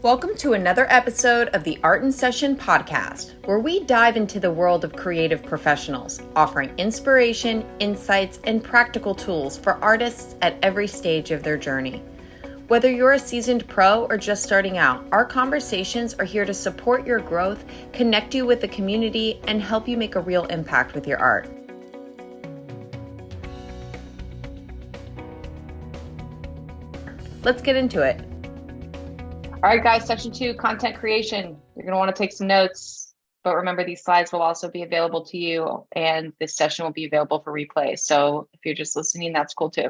Welcome to another episode of the Art in Session podcast, where we dive into the world of creative professionals, offering inspiration, insights, and practical tools for artists at every stage of their journey. Whether you're a seasoned pro or just starting out, our conversations are here to support your growth, connect you with the community, and help you make a real impact with your art. Let's get into it. All right, guys, section 2, content creation. You're going to want to take some notes, but remember these slides will also be available to you and this session will be available for replay. So if you're just listening, that's cool too.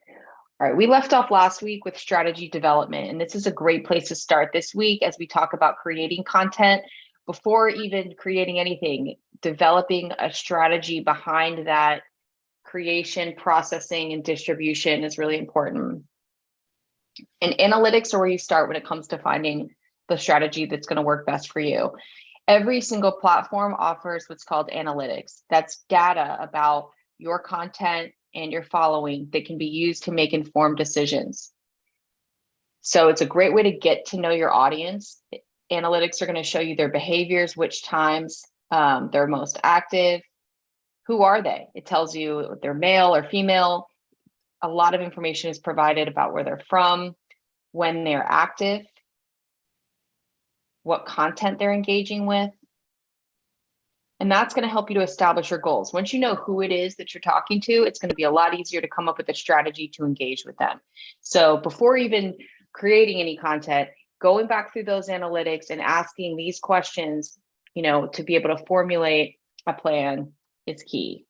All right, we left off last week with strategy development, and this is a great place to start this week as we talk about creating content. Before even creating anything, developing a strategy behind that creation, processing, and distribution is really important. And analytics are where you start when it comes to finding the strategy that's going to work best for you. Every single platform offers what's called analytics. That's data about your content and your following that can be used to make informed decisions. So it's a great way to get to know your audience. Analytics are going to show you their behaviors, which times they're most active. Who are they? It tells you if they're male or female. A lot of information is provided about where they're from, when they're active, what content they're engaging with. And that's going to help you to establish your goals. Once you know who it is that you're talking to, it's going to be a lot easier to come up with a strategy to engage with them. So before even creating any content, going back through those analytics and asking these questions, to be able to formulate a plan is key.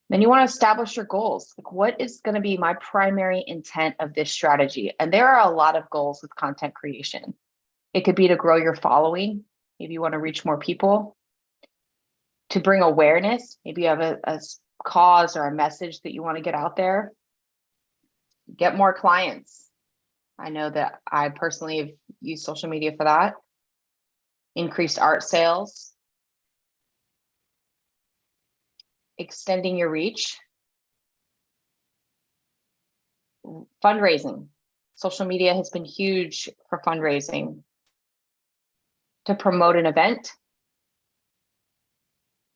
Then you want to establish your goals. Like, what is going to be my primary intent of this strategy? And there are a lot of goals with content creation. It could be to grow your following. Maybe you want to reach more people. To bring awareness. Maybe you have a cause or a message that you want to get out there. Get more clients. I know that I personally have used social media for that. Increased art sales. Extending your reach. Fundraising. Social media has been huge for fundraising. To promote an event.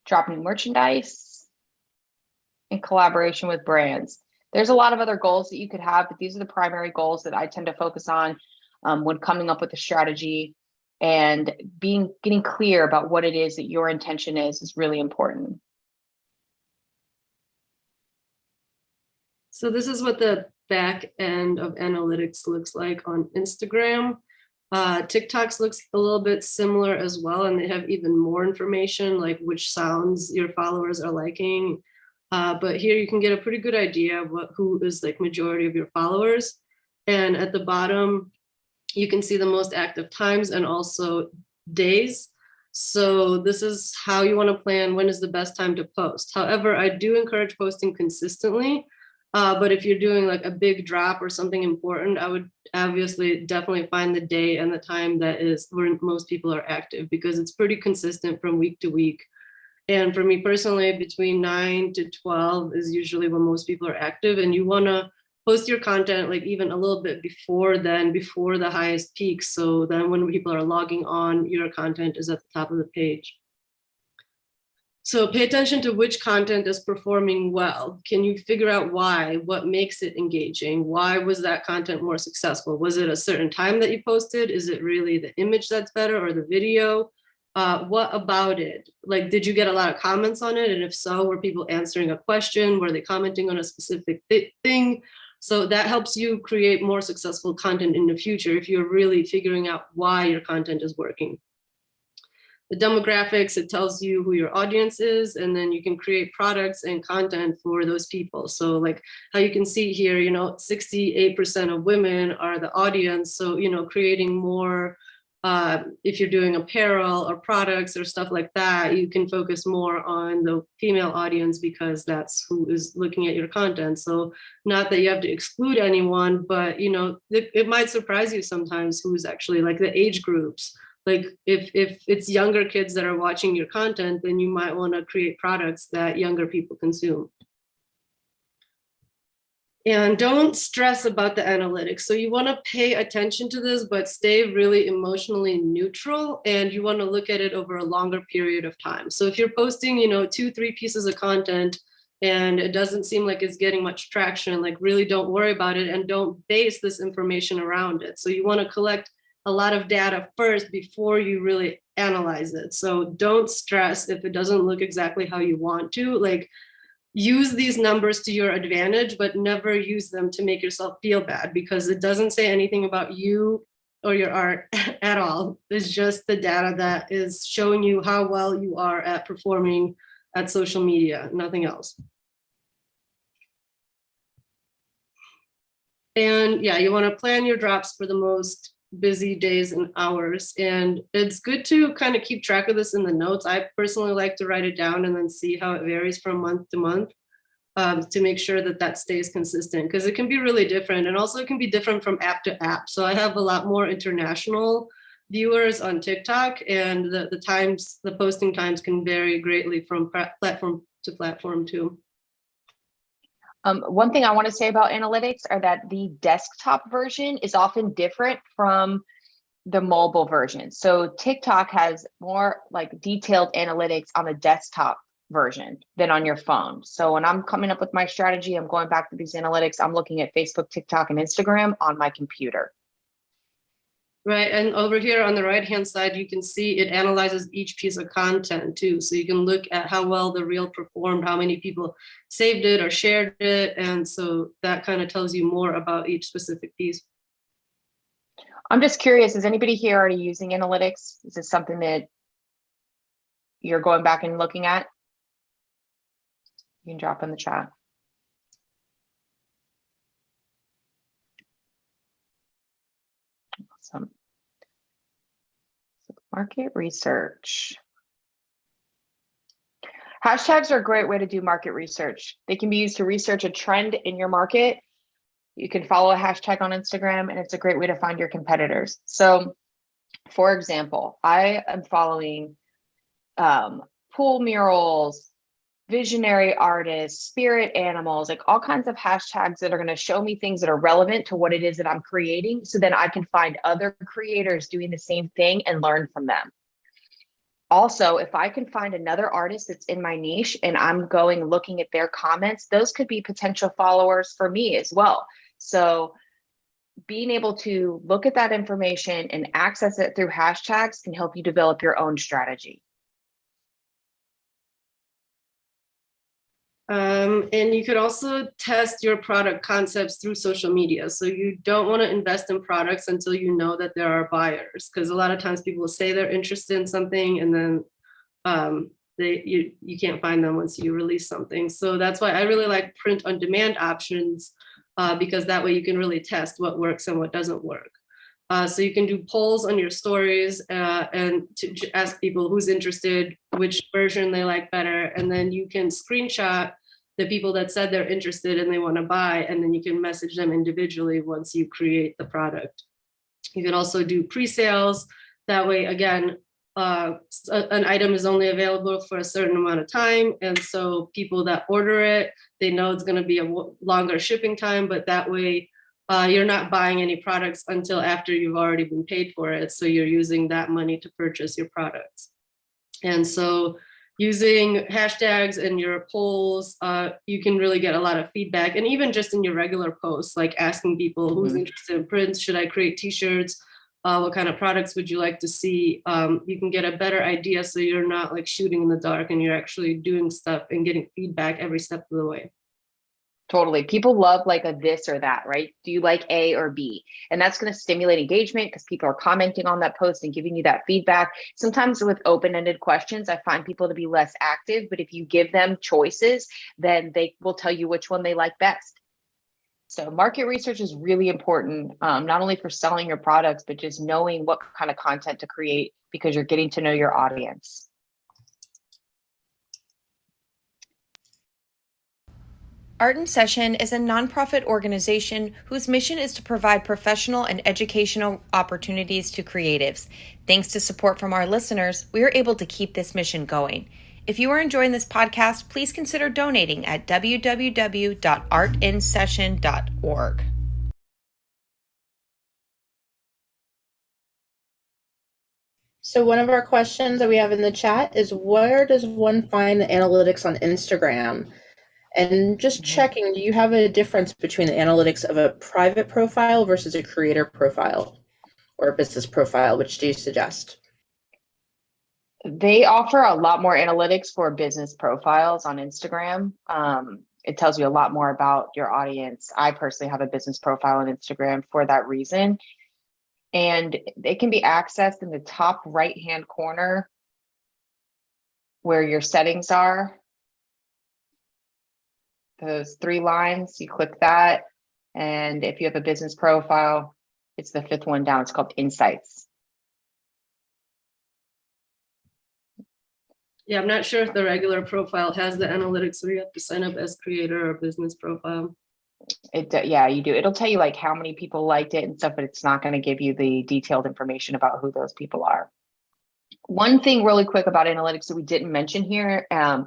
Drop new merchandise. And collaboration with brands. There's a lot of other goals that you could have, but these are the primary goals that I tend to focus on when coming up with a strategy, and getting clear about what it is that your intention is really important. So this is what the back end of analytics looks like on Instagram. TikTok's looks a little bit similar as well, and they have even more information, like which sounds your followers are liking. But here you can get a pretty good idea of who is like majority of your followers. And at the bottom, you can see the most active times and also days. So this is how you want to plan when is the best time to post. However, I do encourage posting consistently. But if you're doing like a big drop or something important, I would obviously definitely find the day and the time that is where most people are active, because it's pretty consistent from week to week. And for me personally, between 9 to 12 is usually when most people are active, and you want to post your content like even a little bit before the highest peaks. So then when people are logging on, your content is at the top of the page. So pay attention to which content is performing well. Can you figure out why? What makes it engaging? Why was that content more successful? Was it a certain time that you posted? Is it really the image that's better or the video? What about it? Like, did you get a lot of comments on it? And if so, were people answering a question? Were they commenting on a specific thing? So that helps you create more successful content in the future if you're really figuring out why your content is working. The demographics, it tells you who your audience is, and then you can create products and content for those people. So like how you can see here, 68% of women are the audience. So, creating more, if you're doing apparel or products or stuff like that, you can focus more on the female audience because that's who is looking at your content. So not that you have to exclude anyone, but, it might surprise you sometimes who's actually like the age groups. Like if it's younger kids that are watching your content, then you might want to create products that younger people consume. And don't stress about the analytics. So you want to pay attention to this, but stay really emotionally neutral. And you want to look at it over a longer period of time. So if you're posting, 2, 3 pieces of content and it doesn't seem like it's getting much traction, like really don't worry about it and don't base this information around it. So you want to collect a lot of data first before you really analyze it. So don't stress if it doesn't look exactly how you want to. Like, use these numbers to your advantage, but never use them to make yourself feel bad, because it doesn't say anything about you or your art at all. It's just the data that is showing you how well you are at performing at social media, nothing else. And yeah, you want to plan your drops for the most busy days and hours. And it's good to kind of keep track of this in the notes. I personally like to write it down and then see how it varies from month to month, to make sure that that stays consistent, because it can be really different. And also it can be different from app to app. So I have a lot more international viewers on TikTok, and the posting times can vary greatly from platform to platform too. One thing I want to say about analytics are that the desktop version is often different from the mobile version. So TikTok has more like detailed analytics on the desktop version than on your phone. So when I'm coming up with my strategy, I'm going back to these analytics, I'm looking at Facebook, TikTok, and Instagram on my computer. Right, and over here on the right-hand side, you can see it analyzes each piece of content too. So you can look at how well the reel performed, how many people saved it or shared it. And so that kind of tells you more about each specific piece. I'm just curious, is anybody here already using analytics? Is this something that you're going back and looking at? You can drop in the chat. Awesome. So market research. Hashtags are a great way to do market research. They can be used to research a trend in your market. You can follow a hashtag on Instagram, and it's a great way to find your competitors. So, for example, I am following pool murals, visionary artists, spirit animals, like all kinds of hashtags that are going to show me things that are relevant to what it is that I'm creating. So then I can find other creators doing the same thing and learn from them. Also, if I can find another artist that's in my niche and I'm going looking at their comments, those could be potential followers for me as well. So being able to look at that information and access it through hashtags can help you develop your own strategy. And you could also test your product concepts through social media. So you don't want to invest in products until you know that there are buyers, because a lot of times people will say they're interested in something and then you can't find them once you release something. So that's why I really like print on demand options, because that way you can really test what works and what doesn't work. So you can do polls on your stories and to ask people who's interested, which version they like better. And then you can screenshot the people that said they're interested and they want to buy, and then you can message them individually once you create the product. You can also do pre-sales. That way, again, an item is only available for a certain amount of time. And so people that order it, they know it's going to be a longer shipping time, but that way you're not buying any products until after you've already been paid for it. So you're using that money to purchase your products. And so using hashtags and your polls, you can really get a lot of feedback. And even just in your regular posts, like asking people who's interested in prints, should I create t-shirts? What kind of products would you like to see? You can get a better idea, so you're not like shooting in the dark and you're actually doing stuff and getting feedback every step of the way. Totally. People love like a this or that, right? Do you like A or B? And that's going to stimulate engagement because people are commenting on that post and giving you that feedback. Sometimes with open-ended questions, I find people to be less active, but if you give them choices, then they will tell you which one they like best. So market research is really important, not only for selling your products, but just knowing what kind of content to create because you're getting to know your audience. Art in Session is a nonprofit organization whose mission is to provide professional and educational opportunities to creatives. Thanks to support from our listeners, we are able to keep this mission going. If you are enjoying this podcast, please consider donating at www.artinsession.org. So one of our questions that we have in the chat is, where does one find the analytics on Instagram? And just checking, do you have a difference between the analytics of a private profile versus a creator profile or a business profile? Which do you suggest? They offer a lot more analytics for business profiles on Instagram. It tells you a lot more about your audience. I personally have a business profile on Instagram for that reason. And it can be accessed in the top right-hand corner where your settings are. Those 3 lines, you click that. And if you have a business profile, it's the 5th one down. It's called Insights. Yeah, I'm not sure if the regular profile has the analytics, so you have to sign up as creator or business profile. Yeah, you do. It'll tell you like how many people liked it and stuff, but it's not going to give you the detailed information about who those people are. One thing really quick about analytics that we didn't mention here, and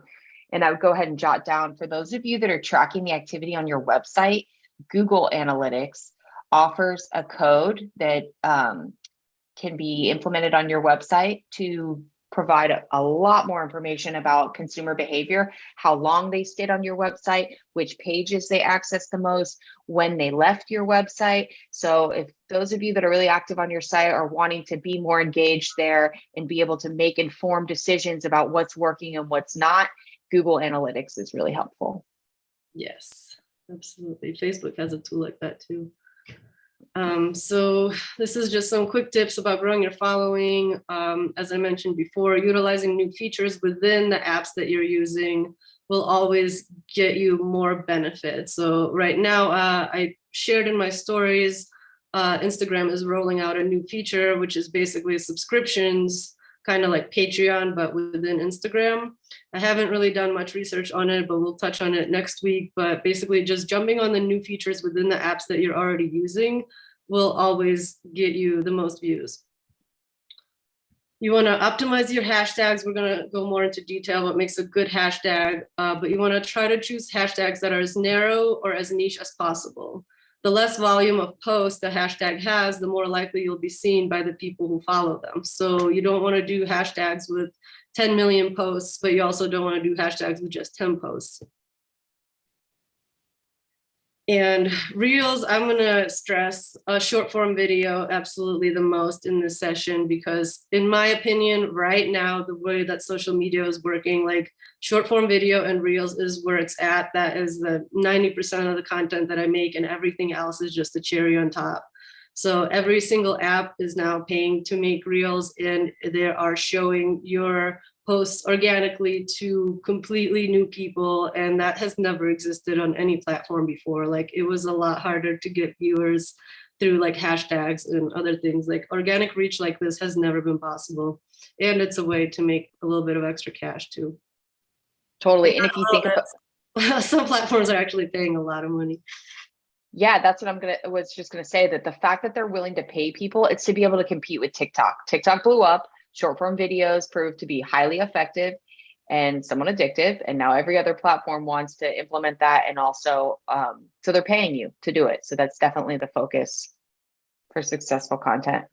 I would go ahead and jot down, for those of you that are tracking the activity on your website, Google Analytics offers a code that can be implemented on your website to provide a lot more information about consumer behavior, how long they stayed on your website, which pages they access the most, when they left your website. So if those of you that are really active on your site are wanting to be more engaged there and be able to make informed decisions about what's working and what's not, Google Analytics is really helpful. Yes, absolutely. Facebook has a tool like that too. So this is just some quick tips about growing your following. As I mentioned before, utilizing new features within the apps that you're using will always get you more benefits. So right now, I shared in my stories, Instagram is rolling out a new feature, which is basically subscriptions, kind of like Patreon, but within Instagram. I haven't really done much research on it, but we'll touch on it next week. But basically just jumping on the new features within the apps that you're already using will always get you the most views. You want to optimize your hashtags. We're going to go more into detail what makes a good hashtag, but you want to try to choose hashtags that are as narrow or as niche as possible. The less volume of posts the hashtag has, the more likely you'll be seen by the people who follow them. So you don't want to do hashtags with 10 million posts, but you also don't want to do hashtags with just 10 posts. And Reels, I'm going to stress a short form video absolutely the most in this session, because in my opinion, right now, the way that social media is working, like short form video and Reels is where it's at. That is the 90% of the content that I make, and everything else is just a cherry on top. So every single app is now paying to make Reels, and they are showing your posts organically to completely new people, and that has never existed on any platform before. Like, it was a lot harder to get viewers through like hashtags and other things. Like, organic reach like this has never been possible, and it's a way to make a little bit of extra cash too. Totally. And if you think about some platforms are actually paying a lot of money. Yeah, that's what was just gonna say, that the fact that they're willing to pay people, it's to be able to compete with TikTok. TikTok blew up. Short form videos proved to be highly effective and somewhat addictive. And now every other platform wants to implement that. And also, so they're paying you to do it. So that's definitely the focus for successful content.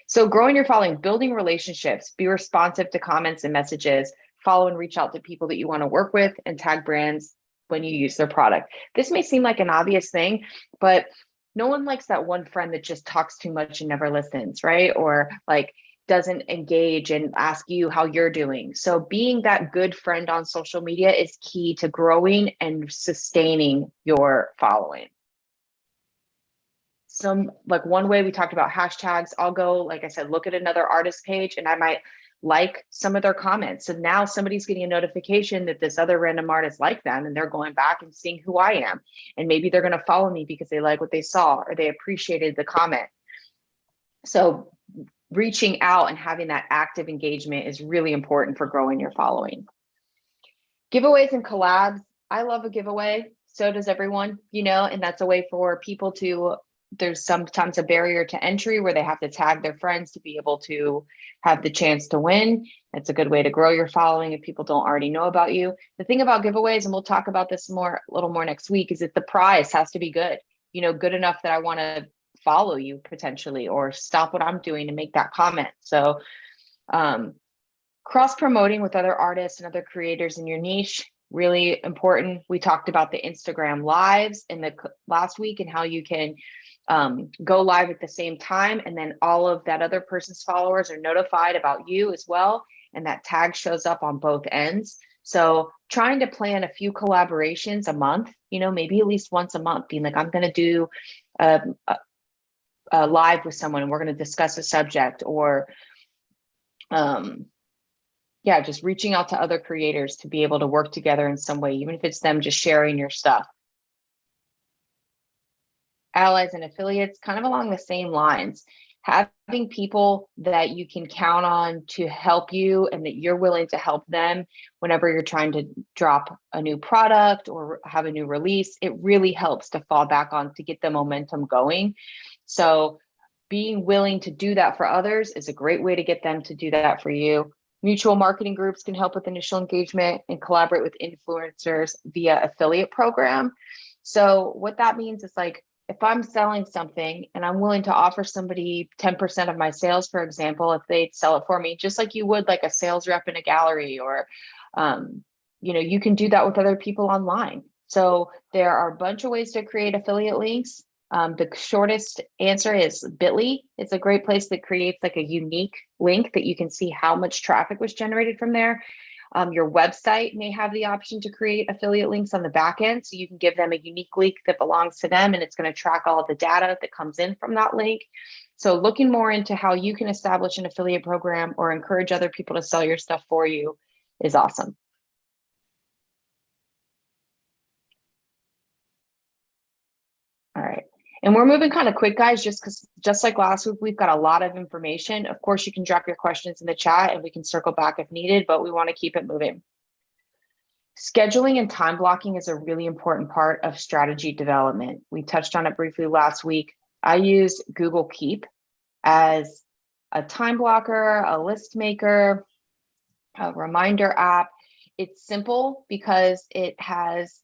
So growing your following, building relationships, be responsive to comments and messages, follow and reach out to people that you want to work with, and tag brands when you use their product. This may seem like an obvious thing, but no one likes that one friend that just talks too much and never listens, right? Or like doesn't engage and ask you how you're doing. So being that good friend on social media is key to growing and sustaining your following. Some, like one way we talked about hashtags, I'll go, like I said, look at another artist page and I might like some of their comments. So now somebody's getting a notification that this other random artist liked them, and they're going back and seeing who I am. And maybe they're going to follow me because they like what they saw or they appreciated the comment. So reaching out and having that active engagement is really important for growing your following. Giveaways and collabs. I love a giveaway. So does everyone, and that's a way for people to there's sometimes a barrier to entry where they have to tag their friends to be able to have the chance to win. It's a good way to grow your following if people don't already know about you. The thing about giveaways, and we'll talk about this a little more next week, is that the prize has to be good, good enough that I want to follow you potentially, or stop what I'm doing to make that comment. So cross promoting with other artists and other creators in your niche, really important. We talked about the Instagram lives in the last week and how you can go live at the same time, and then all of that other person's followers are notified about you as well, and that tag shows up on both ends. So trying to plan a few collaborations a month, maybe at least once a month, being like, I'm going to do a live with someone and we're going to discuss a subject, or just reaching out to other creators to be able to work together in some way, even if it's them just sharing your stuff. Allies and affiliates, kind of along the same lines, having people that you can count on to help you and that you're willing to help them whenever you're trying to drop a new product or have a new release, it really helps to fall back on to get the momentum going. So being willing to do that for others is a great way to get them to do that for you. Mutual marketing groups can help with initial engagement and collaborate with influencers via affiliate program. So what that means is, like, if I'm selling something and I'm willing to offer somebody 10% of my sales, for example, if they sell it for me, just like you would like a sales rep in a gallery, or, you can do that with other people online. So there are a bunch of ways to create affiliate links. The shortest answer is Bitly. It's a great place that creates like a unique link that you can see how much traffic was generated from there. Your website may have the option to create affiliate links on the back end, so you can give them a unique link that belongs to them, and it's going to track all of the data that comes in from that link. So looking more into how you can establish an affiliate program or encourage other people to sell your stuff for you is awesome. All right. And we're moving kind of quick, guys, just like last week, we've got a lot of information. Of course, you can drop your questions in the chat and we can circle back if needed, but we want to keep it moving. Scheduling and time blocking is a really important part of strategy development. We touched on it briefly last week. I use Google Keep as a time blocker, a list maker, a reminder app. It's simple because it has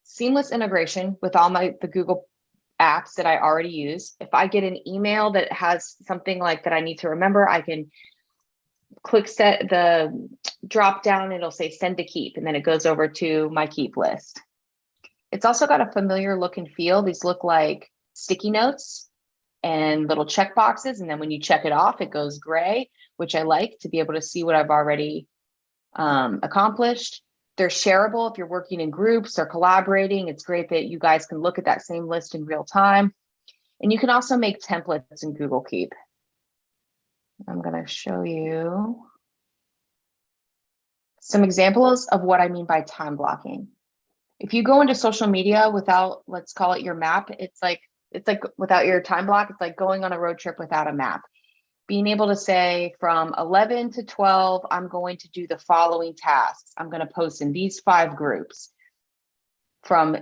seamless integration with all the Google apps that I already use. If I get an email that has something like that I need to remember, I can click set the drop down, it'll say send to Keep, and then it goes over to my Keep list. It's also got a familiar look and feel. These look like sticky notes and little check boxes, and then when you check it off, it goes gray, which I like to be able to see what I've already accomplished. They're shareable if you're working in groups or collaborating. It's great that you guys can look at that same list in real time. And you can also make templates in Google Keep. I'm going to show you some examples of what I mean by time blocking. If you go into social media without, let's call it your map, it's like without your time block, it's like going on a road trip without a map. Being able to say from 11 to 12, I'm going to do the following tasks. I'm going to post in these 5 groups. From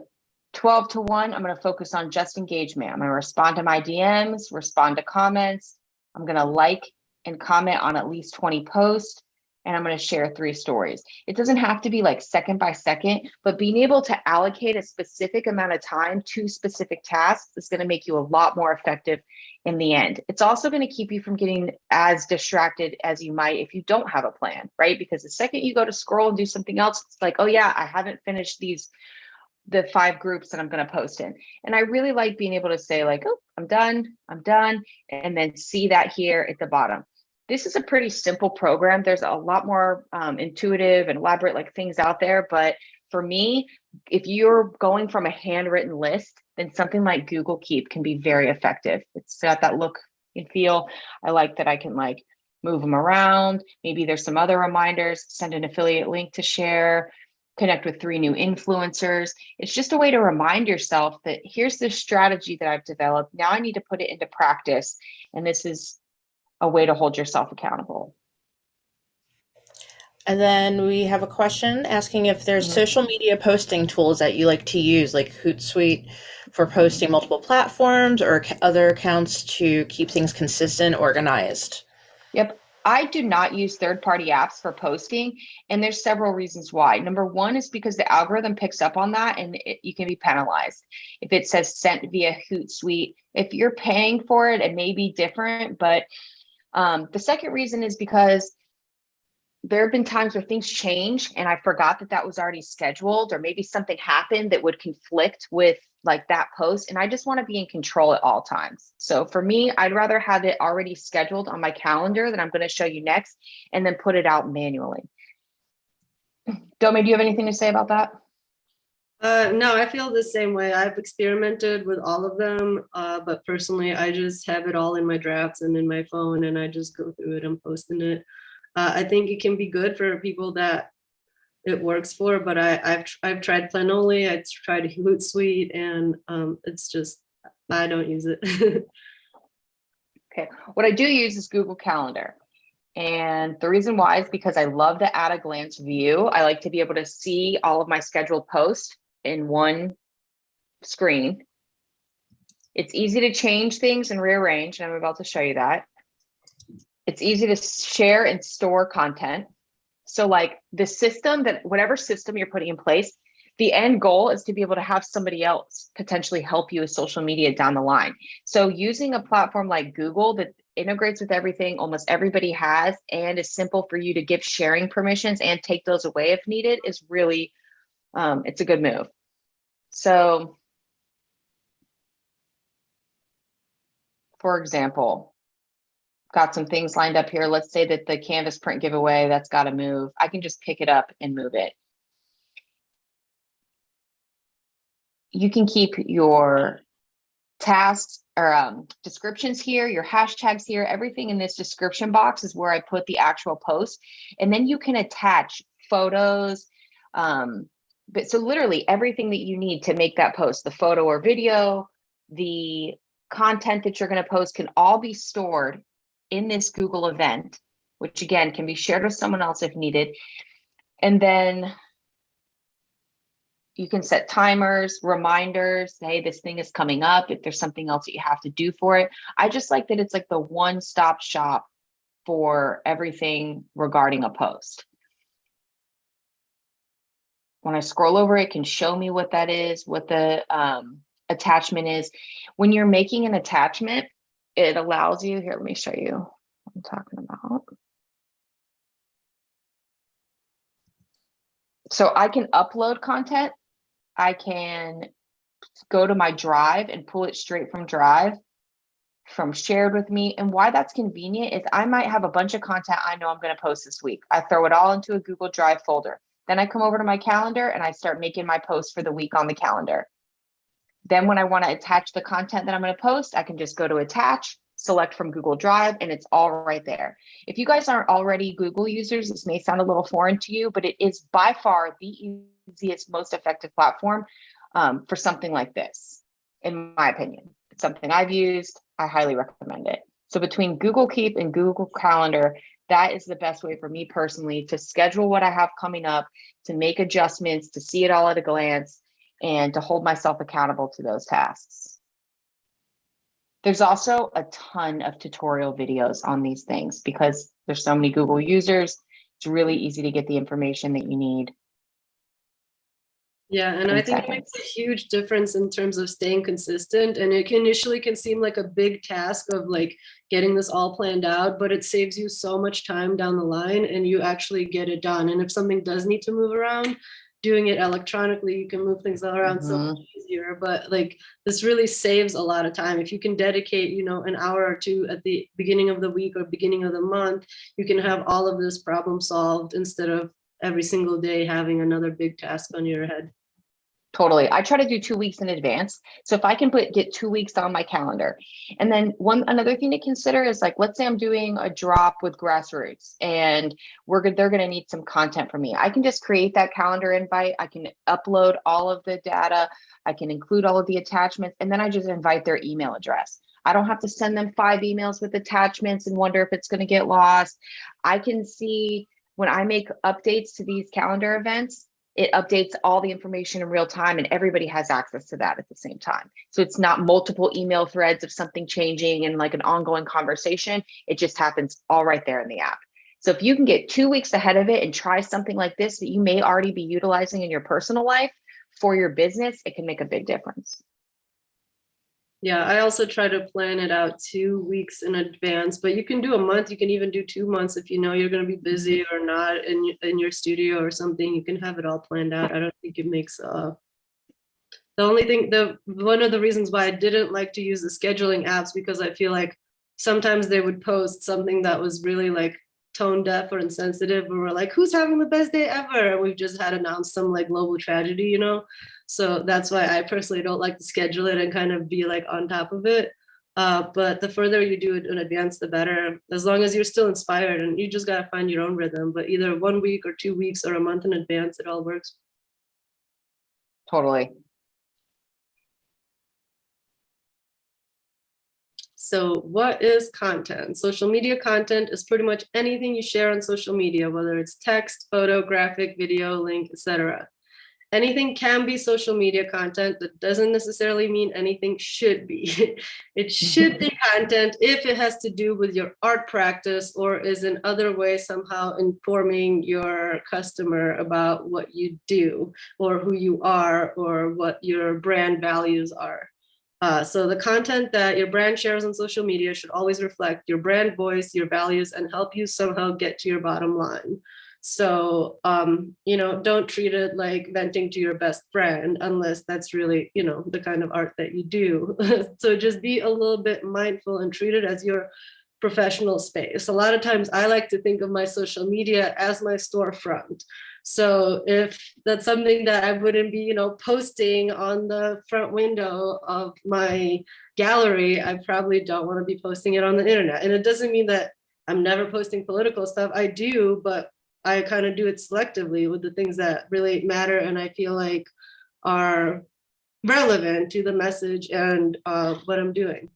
12 to 1, I'm going to focus on just engagement. I'm going to respond to my DMs, respond to comments. I'm going to like and comment on at least 20 posts, and I'm going to share 3 stories. It doesn't have to be like second by second, but being able to allocate a specific amount of time to specific tasks is going to make you a lot more effective in the end. It's also going to keep you from getting as distracted as you might if you don't have a plan, right? Because the second you go to scroll and do something else, it's like, oh yeah, I haven't finished the 5 groups that I'm going to post in. And I really like being able to say like, oh, I'm done, and then see that here at the bottom. This is a pretty simple program. There's a lot more intuitive and elaborate like things out there. But for me, if you're going from a handwritten list, then something like Google Keep can be very effective. It's got that look and feel. I like that I can like move them around. Maybe there's some other reminders, send an affiliate link to share, connect with 3 new influencers. It's just a way to remind yourself that here's this strategy that I've developed. Now I need to put it into practice. And this is a way to hold yourself accountable. And then we have a question asking if there's social media posting tools that you like to use, like Hootsuite for posting multiple platforms or other accounts to keep things consistent, organized? Yep. I do not use third-party apps for posting, and there's several reasons why. Number one is because the algorithm picks up on that, and you can be penalized. If it says sent via Hootsuite, if you're paying for it, it may be different, but the second reason is because there have been times where things change and I forgot that that was already scheduled, or maybe something happened that would conflict with like that post. And I just want to be in control at all times. So for me, I'd rather have it already scheduled on my calendar that I'm going to show you next, and then put it out manually. Domé, do you have anything to say about that? No, I feel the same way. I've experimented with all of them, but personally, I just have it all in my drafts and in my phone, and I just go through it and posting it. I think it can be good for people that it works for, but I've tried Planoly, I've tried Hootsuite, and it's just, I don't use it. Okay. What I do use is Google Calendar. And the reason why is because I love the at a glance view. I like to be able to see all of my scheduled posts in one screen. It's easy to change things and rearrange, and I'm about to show you that. It's easy to share and store content. So like the system that, whatever system you're putting in place, the end goal is to be able to have somebody else potentially help you with social media down the line. So using a platform like Google that integrates with everything almost everybody has and is simple for you to give sharing permissions and take those away if needed is really, it's a good move. So for example, got some things lined up here. Let's say that the Canvas print giveaway, that's got to move. I can just pick it up and move it. You can keep your tasks or descriptions here, your hashtags here, everything in this description box is where I put the actual post. And then you can attach photos. But so literally everything that you need to make that post, the photo or video, the content that you're going to post can all be stored in this Google event, which again can be shared with someone else if needed. And then you can set timers, reminders, hey, this thing is coming up, if there's something else that you have to do for it. I just like that it's like the one-stop shop for everything regarding a post. When I scroll over, it can show me what that is, what the attachment is. When you're making an attachment, it allows you, here, let me show you what I'm talking about. So I can upload content. I can go to my Drive and pull it straight from Drive, from shared with me. And why that's convenient is I might have a bunch of content I know I'm going to post this week. I throw it all into a Google Drive folder. Then I come over to my calendar and I start making my posts for the week on the calendar. Then when I want to attach the content that I'm going to post, I can just go to attach, select from Google Drive, and it's all right there. If you guys aren't already Google users, this may sound a little foreign to you, but it is by far the easiest, most effective platform for something like this, in my opinion. It's something I've used. I highly recommend it. So between Google Keep and Google Calendar, that is the best way for me personally to schedule what I have coming up, to make adjustments, to see it all at a glance, and to hold myself accountable to those tasks. There's also a ton of tutorial videos on these things because there's so many Google users. It's really easy to get the information that you need. Yeah, and I think it makes a huge difference in terms of staying consistent. And it initially can seem like a big task of like getting this all planned out, but it saves you so much time down the line and you actually get it done. And if something does need to move around, doing it electronically, you can move things around so much easier. But like this really saves a lot of time. If you can dedicate, you know, an hour or two at the beginning of the week or beginning of the month, you can have all of this problem solved instead of every single day having another big task on your head. Totally. I try to do 2 weeks in advance. So if I can get 2 weeks on my calendar. And then another thing to consider is like, let's say I'm doing a drop with Grassroots and they're going to need some content from me. I can just create that calendar invite. I can upload all of the data. I can include all of the attachments, and then I just invite their email address. I don't have to send them 5 emails with attachments and wonder if it's going to get lost. I can see when I make updates to these calendar events, it updates all the information in real time and everybody has access to that at the same time. So it's not multiple email threads of something changing and like an ongoing conversation. It just happens all right there in the app. So if you can get 2 weeks ahead of it and try something like this that you may already be utilizing in your personal life for your business, it can make a big difference. Yeah, I also try to plan it out 2 weeks in advance, but you can do a month. You can even do 2 months if you know you're going to be busy or not in your studio or something. You can have it all planned out. I don't think it makes the only thing, one of the reasons why I didn't like to use the scheduling apps, because I feel like sometimes they would post something that was really like tone deaf or insensitive, or we're like, who's having the best day ever? And we've just had announced some like global tragedy, you know? So that's why I personally don't like to schedule it and kind of be like on top of it. But the further you do it in advance, the better, as long as you're still inspired, and you just got to find your own rhythm. But either 1 week or 2 weeks or a month in advance, it all works. Totally. So what is content? Social media content is pretty much anything you share on social media, whether it's text, photo, graphic, video, link, etc. Anything can be social media content. That doesn't necessarily mean anything should be. It should be content if it has to do with your art practice or is in other ways somehow informing your customer about what you do or who you are or what your brand values are. So the content that your brand shares on social media should always reflect your brand voice, your values, and help you somehow get to your bottom line. So, don't treat it like venting to your best friend unless that's really, the kind of art that you do. So just be a little bit mindful and treat it as your professional space. A lot of times I like to think of my social media as my storefront. So if that's something that I wouldn't be, posting on the front window of my gallery, I probably don't want to be posting it on the internet. And it doesn't mean that I'm never posting political stuff. I do, but I kind of do it selectively with the things that really matter and I feel like are relevant to the message and what I'm doing.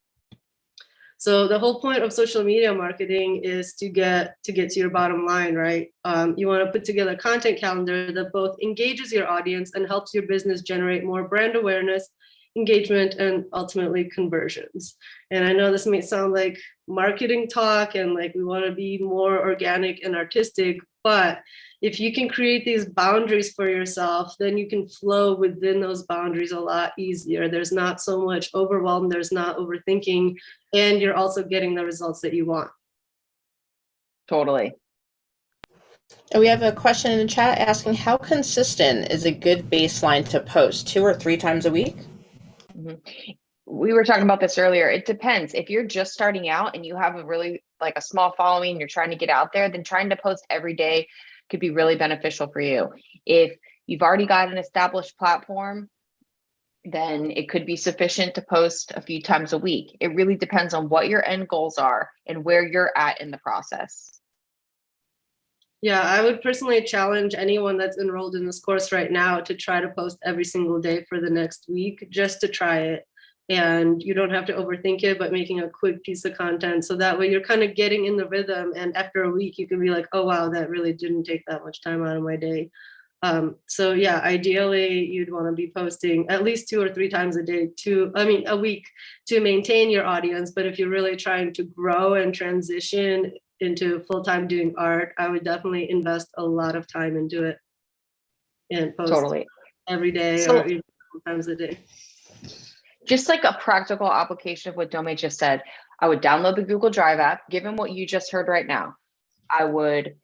So the whole point of social media marketing is to get to your bottom line, right? You want to put together a content calendar that both engages your audience and helps your business generate more brand awareness, engagement, and ultimately conversions. And I know this may sound like marketing talk and like we want to be more organic and artistic, but if you can create these boundaries for yourself, then you can flow within those boundaries a lot easier. There's not so much overwhelm, there's not overthinking, and you're also getting the results that you want. Totally. We have a question in the chat asking, how consistent is a good baseline to post, 2 or 3 times a week? Mm-hmm. We were talking about this earlier. It depends. If you're just starting out and you have a really like a small following, you're trying to get out there, then trying to post every day could be really beneficial for you. If you've already got an established platform, then it could be sufficient to post a few times a week. It really depends on what your end goals are and where you're at in the process. Yeah, I would personally challenge anyone that's enrolled in this course right now to try to post every single day for the next week, just to try it. And you don't have to overthink it, but making a quick piece of content. So that way you're kind of getting in the rhythm. And after a week, you can be like, oh, wow, that really didn't take that much time out of my day. So yeah, ideally you'd want to be posting at least 2 or 3 times a day a week to maintain your audience. But if you're really trying to grow and transition into full-time doing art, I would definitely invest a lot of time into it and post Totally. every day So, or even times a day. Just like a practical application of what Domé just said, I would download the Google Drive app, given what you just heard right now. I would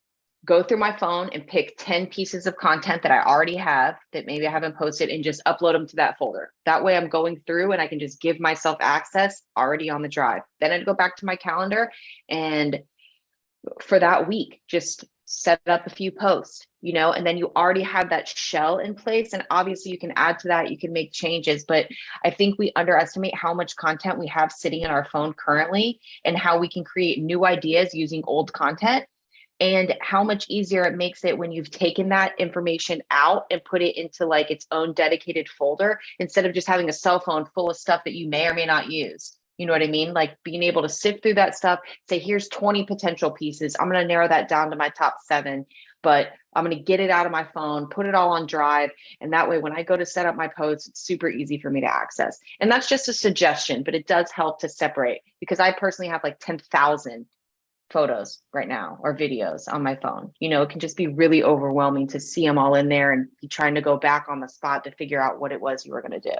go through my phone and pick 10 pieces of content that I already have that maybe I haven't posted and just upload them to that folder. That way I'm going through and I can just give myself access already on the drive. Then I'd go back to my calendar and for that week, just set up a few posts, and then you already have that shell in place. And obviously you can add to that, you can make changes, but I think we underestimate how much content we have sitting in our phone currently and how we can create new ideas using old content and how much easier it makes it when you've taken that information out and put it into like its own dedicated folder instead of just having a cell phone full of stuff that you may or may not use. You know what I mean? Like being able to sift through that stuff, say, here's 20 potential pieces. I'm going to narrow that down to my top 7. but I'm going to get it out of my phone, put it all on Drive. And that way, when I go to set up my posts, it's super easy for me to access. And that's just a suggestion, but it does help to separate, because I personally have like 10,000 photos right now or videos on my phone. It can just be really overwhelming to see them all in there and be trying to go back on the spot to figure out what it was you were going to do.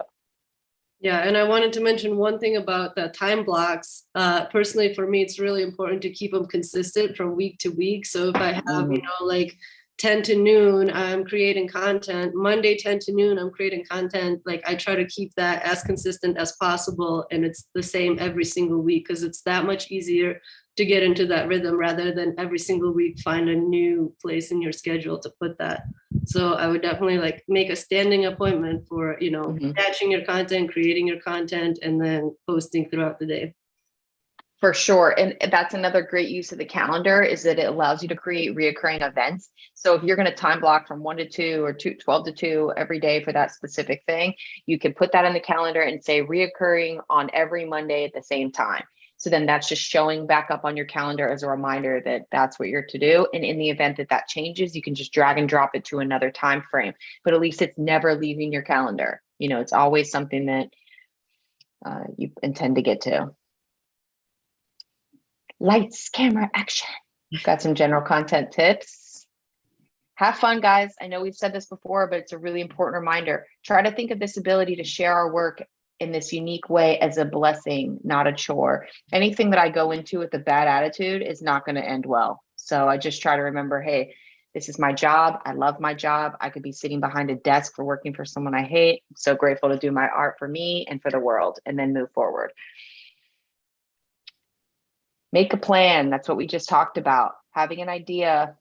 Yeah, and I wanted to mention one thing about the time blocks. Personally, for me, it's really important to keep them consistent from week to week. So if I have, like 10 to noon, I'm creating content. Monday, 10 to noon, I'm creating content. Like I try to keep that as consistent as possible. And it's the same every single week, because it's that much easier to get into that rhythm rather than every single week find a new place in your schedule to put that. So I would definitely like make a standing appointment for, batching your content, creating your content, and then posting throughout the day. For sure. And that's another great use of the calendar, is that it allows you to create reoccurring events. So if you're going to time block from 1 to 2 or 12 to 2 every day for that specific thing, you can put that in the calendar and say reoccurring on every Monday at the same time. So then that's just showing back up on your calendar as a reminder that that's what you're to do. And in the event that that changes, you can just drag and drop it to another time frame, but at least it's never leaving your calendar. It's always something that you intend to get to. Lights, camera, action. Got some general content tips. Have fun, guys. I know we've said this before, but it's a really important reminder. Try to think of this ability to share our work in this unique way as a blessing, not a chore. Anything that I go into with a bad attitude is not going to end well. So I just try to remember, hey, this is my job. I love my job. I could be sitting behind a desk for working for someone I hate. I'm so grateful to do my art for me and for the world, and then move forward. Make a plan. That's what we just talked about. Having an idea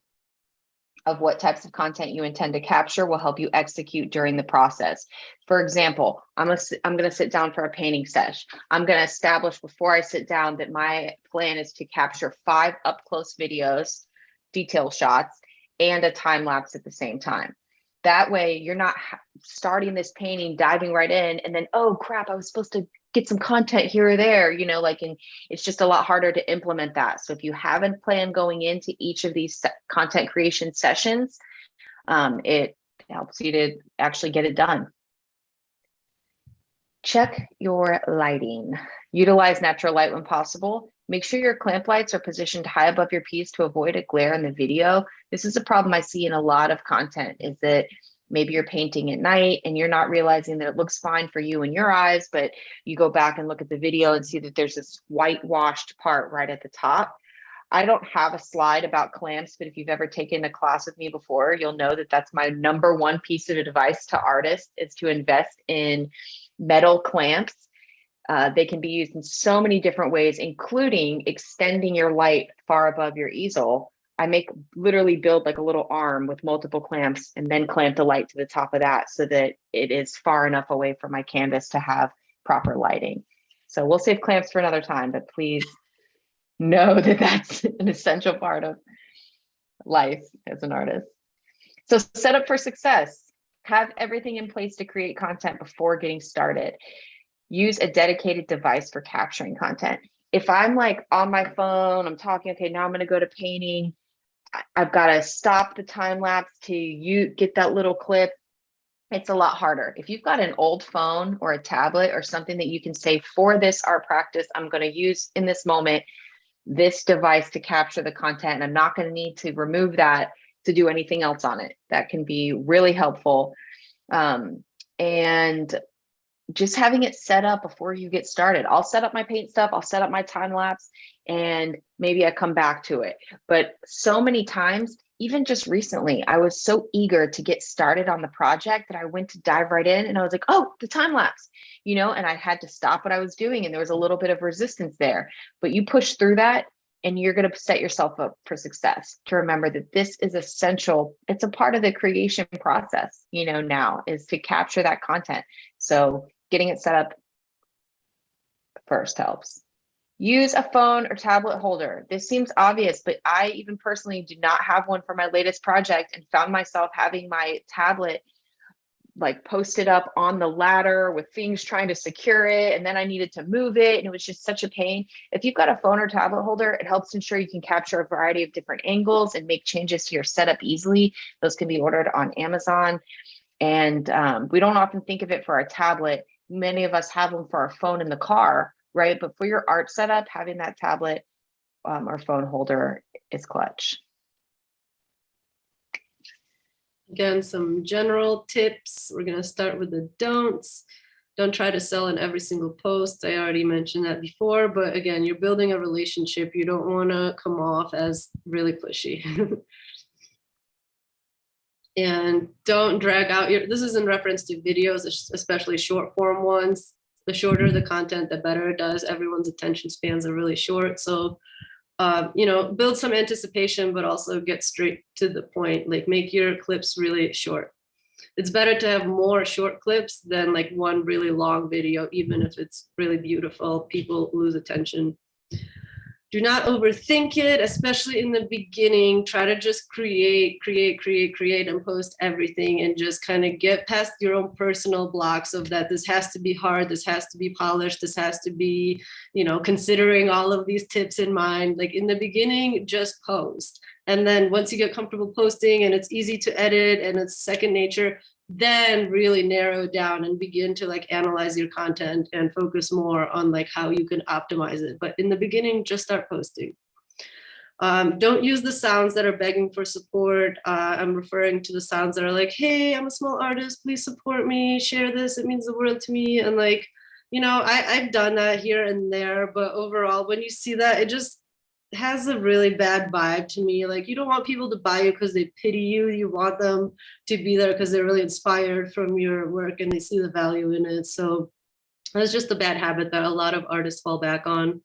of what types of content you intend to capture will help you execute during the process. For example, I'm going to sit down for a painting sesh. I'm going to establish before I sit down that my plan is to capture 5 up close videos, detail shots, and a time lapse at the same time. That way you're not starting this painting, diving right in, and then, oh crap, I was supposed to get some content here or there, and it's just a lot harder to implement that. So if you have a plan going into each of these content creation sessions, it helps you to actually get it done. Check your lighting. Utilize natural light when possible. Make sure your clamp lights are positioned high above your piece to avoid a glare in the video. This is a problem I see in a lot of content, is that maybe you're painting at night and you're not realizing that it looks fine for you and your eyes, but you go back and look at the video and see that there's this whitewashed part right at the top. I don't have a slide about clamps, but if you've ever taken a class with me before, you'll know that that's my number one piece of advice to artists, is to invest in metal clamps. They can be used in so many different ways, including extending your light far above your easel. I literally build like a little arm with multiple clamps and then clamp the light to the top of that so that it is far enough away from my canvas to have proper lighting. So we'll save clamps for another time, but please know that that's an essential part of life as an artist. So set up for success. Have everything in place to create content before getting started. Use a dedicated device for capturing content. If I'm like on my phone, I'm talking, okay, now I'm going to go to painting. I've got to stop the time lapse to get that little clip. It's a lot harder. If you've got an old phone or a tablet or something that you can say, for this art practice, I'm going to use in this moment this device to capture the content, and I'm not going to need to remove that to do anything else on it. That can be really helpful. And just having it set up before you get started. I'll set up my paint stuff, I'll set up my time lapse, and maybe I come back to it. But so many times, even just recently, I was so eager to get started on the project that I went to dive right in, and I was like, oh, the time lapse, and I had to stop what I was doing, and there was a little bit of resistance there. But you push through that, and you're going to set yourself up for success, to remember that this is essential. It's a part of the creation process, now, is to capture that content. So getting it set up first helps. Use a phone or tablet holder. This seems obvious, but I even personally do not have one for my latest project, and found myself having my tablet like posted up on the ladder with things trying to secure it. And then I needed to move it. And it was just such a pain. If you've got a phone or tablet holder, it helps ensure you can capture a variety of different angles and make changes to your setup easily. Those can be ordered on Amazon. And we don't often think of it for our tablet. Many of us have them for our phone in the car, right? But for your art setup, having that tablet or phone holder is clutch. Again, some general tips. We're going to start with the don'ts. Don't try to sell in every single post. I already mentioned that before, but again, you're building a relationship. You don't want to come off as really pushy. And don't drag out this is in reference to videos, especially short form ones. The shorter the content, the better it does. Everyone's attention spans are really short. So build some anticipation, but also get straight to the point. Like, make your clips really short. It's better to have more short clips than like one really long video, even if it's really beautiful. People lose attention. Do not overthink it, especially in the beginning. Try to just create and post everything, and just kind of get past your own personal blocks of that this has to be hard, this has to be polished, this has to be, considering all of these tips in mind. Like, in the beginning, just post. And then once you get comfortable posting and it's easy to edit and it's second nature, then really narrow it down and begin to like analyze your content and focus more on like how you can optimize it. But in the beginning, just start posting. Don't use the sounds that are begging for support. I'm referring to the sounds that are like, hey, I'm a small artist, please support me, share this, it means the world to me. And like, I've done that here and there, but overall, when you see that, it just has a really bad vibe to me. Like, you don't want people to buy you because they pity you. You want them to be there because they're really inspired from your work and they see the value in it. So that's just a bad habit that a lot of artists fall back on.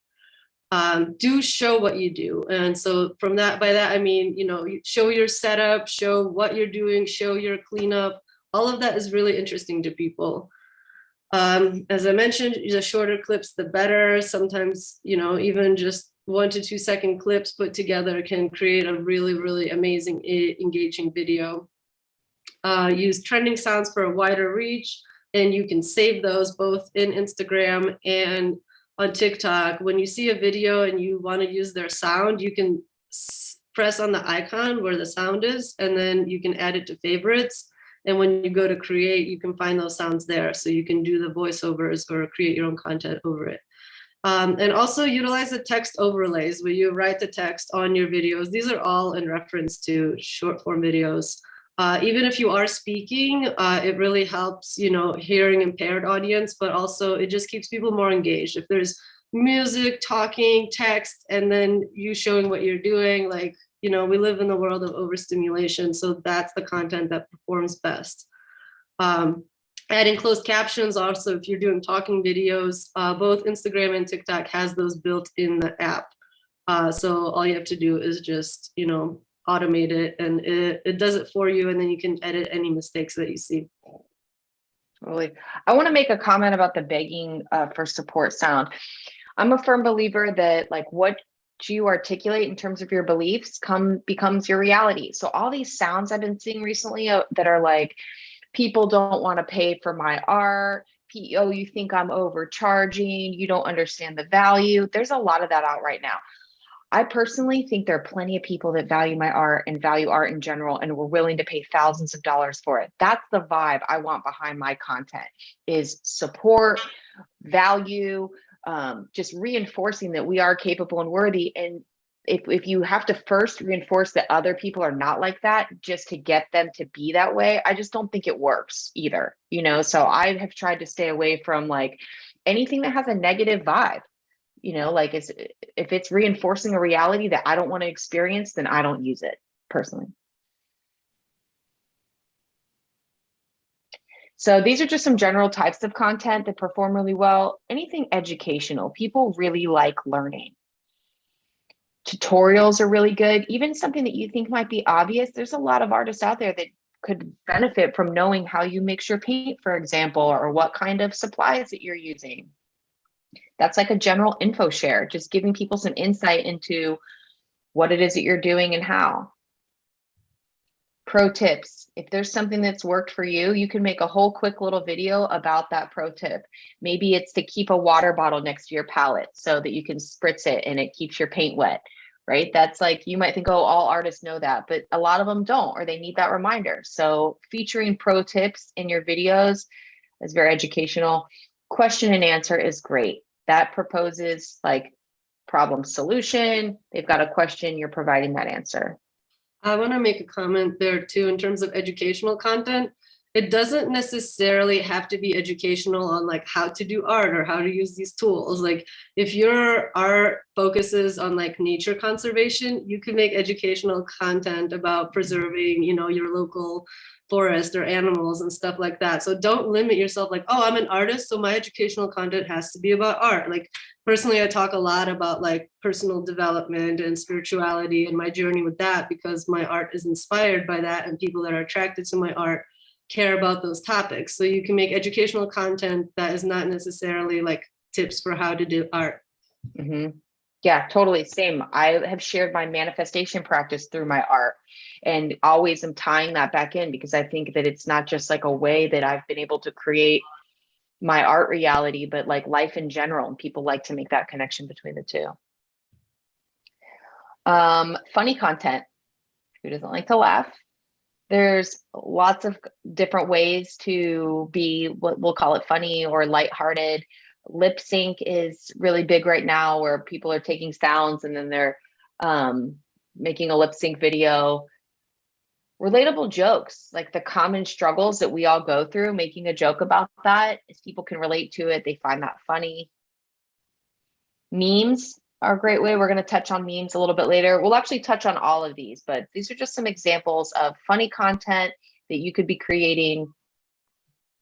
Do show what you do. And so by that, I mean, show your setup, show what you're doing, show your cleanup. All of that is really interesting to people. As I mentioned, the shorter clips, the better. Sometimes, even just 1 to 2 second clips put together can create a really, really amazing, engaging video. Use trending sounds for a wider reach, and you can save those both in Instagram and on TikTok. When you see a video and you want to use their sound, you can press on the icon where the sound is, and then you can add it to favorites. And when you go to create, you can find those sounds there. So you can do the voiceovers or create your own content over it. And also utilize the text overlays where you write the text on your videos. These are all in reference to short form videos. Even if you are speaking, it really helps, hearing impaired audience, but also it just keeps people more engaged. If there's music, talking, text, and then you showing what you're doing, like, we live in the world of overstimulation. So that's the content that performs best. Adding closed captions also, if you're doing talking videos, both Instagram and TikTok has those built in the app. So all you have to do is just, automate it, and it does it for you, and then you can edit any mistakes that you see. Really, I want to make a comment about the begging for support sound. I'm a firm believer that like what you articulate in terms of your beliefs becomes your reality. So all these sounds I've been seeing recently that are like, people don't want to pay for my art. Oh, you think I'm overcharging. You don't understand the value. There's a lot of that out right now. I personally think there are plenty of people that value my art and value art in general and were willing to pay thousands of dollars for it. That's the vibe I want behind my content, is support, value, just reinforcing that we are capable and worthy. And if you have to first reinforce that other people are not like that just to get them to be that way, I just don't think it works either, so I have tried to stay away from like anything that has a negative vibe, like if it's reinforcing a reality that I don't want to experience, then I don't use it personally. So these are just some general types of content that perform really well. Anything educational, people really like learning. Tutorials are really good. Even something that you think might be obvious, there's a lot of artists out there that could benefit from knowing how you mix your paint, for example, or what kind of supplies that you're using. That's like a general info share, just giving people some insight into what it is that you're doing and how. Pro tips. If there's something that's worked for you, you can make a whole quick little video about that pro tip. Maybe it's to keep a water bottle next to your palette so that you can spritz it and it keeps your paint wet, right? That's like, you might think, oh, all artists know that, but a lot of them don't, or they need that reminder. So featuring pro tips in your videos is very educational. Question and answer is great. That proposes like problem solution. They've got a question, you're providing that answer. I want to make a comment there too, in terms of educational content. It doesn't necessarily have to be educational on like how to do art or how to use these tools. Like if your art focuses on like nature conservation, you can make educational content about preserving, you know, your local forest or animals and stuff like that. So don't limit yourself like, oh, I'm an artist, so my educational content has to be about art. Like personally, I talk a lot about like personal development and spirituality and my journey with that, because my art is inspired by that, and people that are attracted to my art care about those topics. So you can make educational content that is not necessarily like tips for how to do art. Mm-hmm. Yeah, totally. Same. I have shared my manifestation practice through my art, and always am tying that back in, because I think that it's not just like a way that I've been able to create my art reality, but like life in general. And people like to make that connection between the two. Funny content. Who doesn't like to laugh? There's lots of different ways to be what we'll call it funny or lighthearted. Lip sync is really big right now, where people are taking sounds and then they're making a lip sync video. Relatable jokes, like the common struggles that we all go through, making a joke about that, if people can relate to it, they find that funny. Memes are a great way. We're going to touch on memes a little bit later. We'll actually touch on all of these, but these are just some examples of funny content that you could be creating.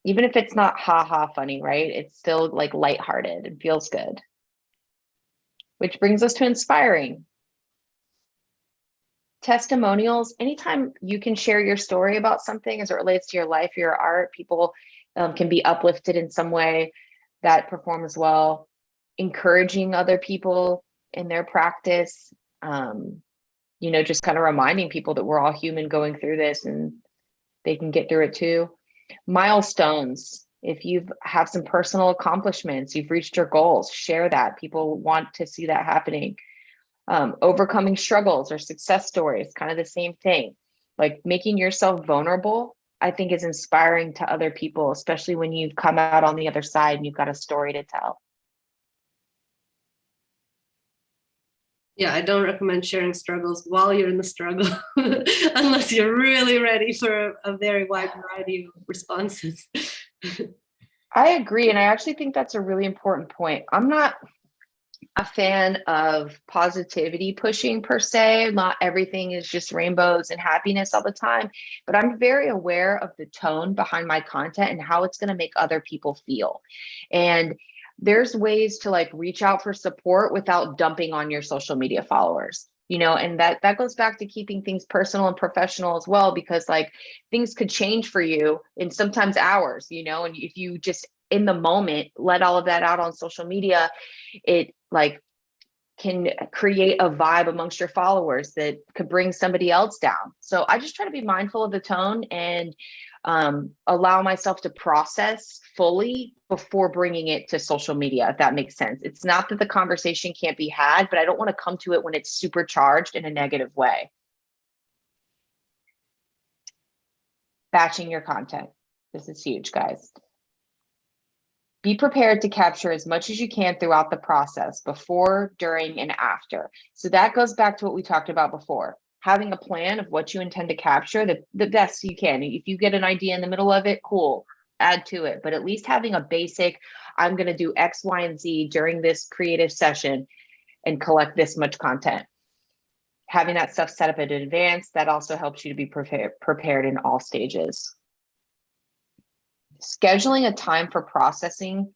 Even if it's not haha funny, right? It's still like lighthearted and feels good. Which brings us to inspiring. Testimonials. Anytime you can share your story about something as it relates to your life, your art, people can be uplifted in some way. That performs well. Encouraging other people in their practice. You know, just kind of reminding people that we're all human going through this and they can get through it too. Milestones. If you have some personal accomplishments, you've reached your goals, share that. People want to see that happening. Overcoming struggles or success stories, kind of the same thing. Like making yourself vulnerable, I think is inspiring to other people, especially when you've come out on the other side and you've got a story to tell. Yeah, I don't recommend sharing struggles while you're in the struggle, unless you're really ready for a very wide variety of responses. I agree. And I actually think that's a really important point. I'm not a fan of positivity pushing per se. Not everything is just rainbows and happiness all the time, but I'm very aware of the tone behind my content and how it's going to make other people feel. And there's ways to like reach out for support without dumping on your social media followers, you know, and that goes back to keeping things personal and professional as well, because like things could change for you in sometimes hours, you know, and if you just in the moment let all of that out on social media, it like can create a vibe amongst your followers that could bring somebody else down. So I just try to be mindful of the tone and allow myself to process fully before bringing it to social media, if that makes sense. It's not that the conversation can't be had, but I don't want to come to it when it's supercharged in a negative way. Batching your content. This is huge, guys. Be prepared to capture as much as you can throughout the process, before, during, and after. So that goes back to what we talked about before. Having a plan of what you intend to capture the best you can. If you get an idea in the middle of it, cool, add to it. But at least having a basic, I'm going to do X, Y, and Z during this creative session and collect this much content. Having that stuff set up in advance, that also helps you to be prepared in all stages. Scheduling a time for processing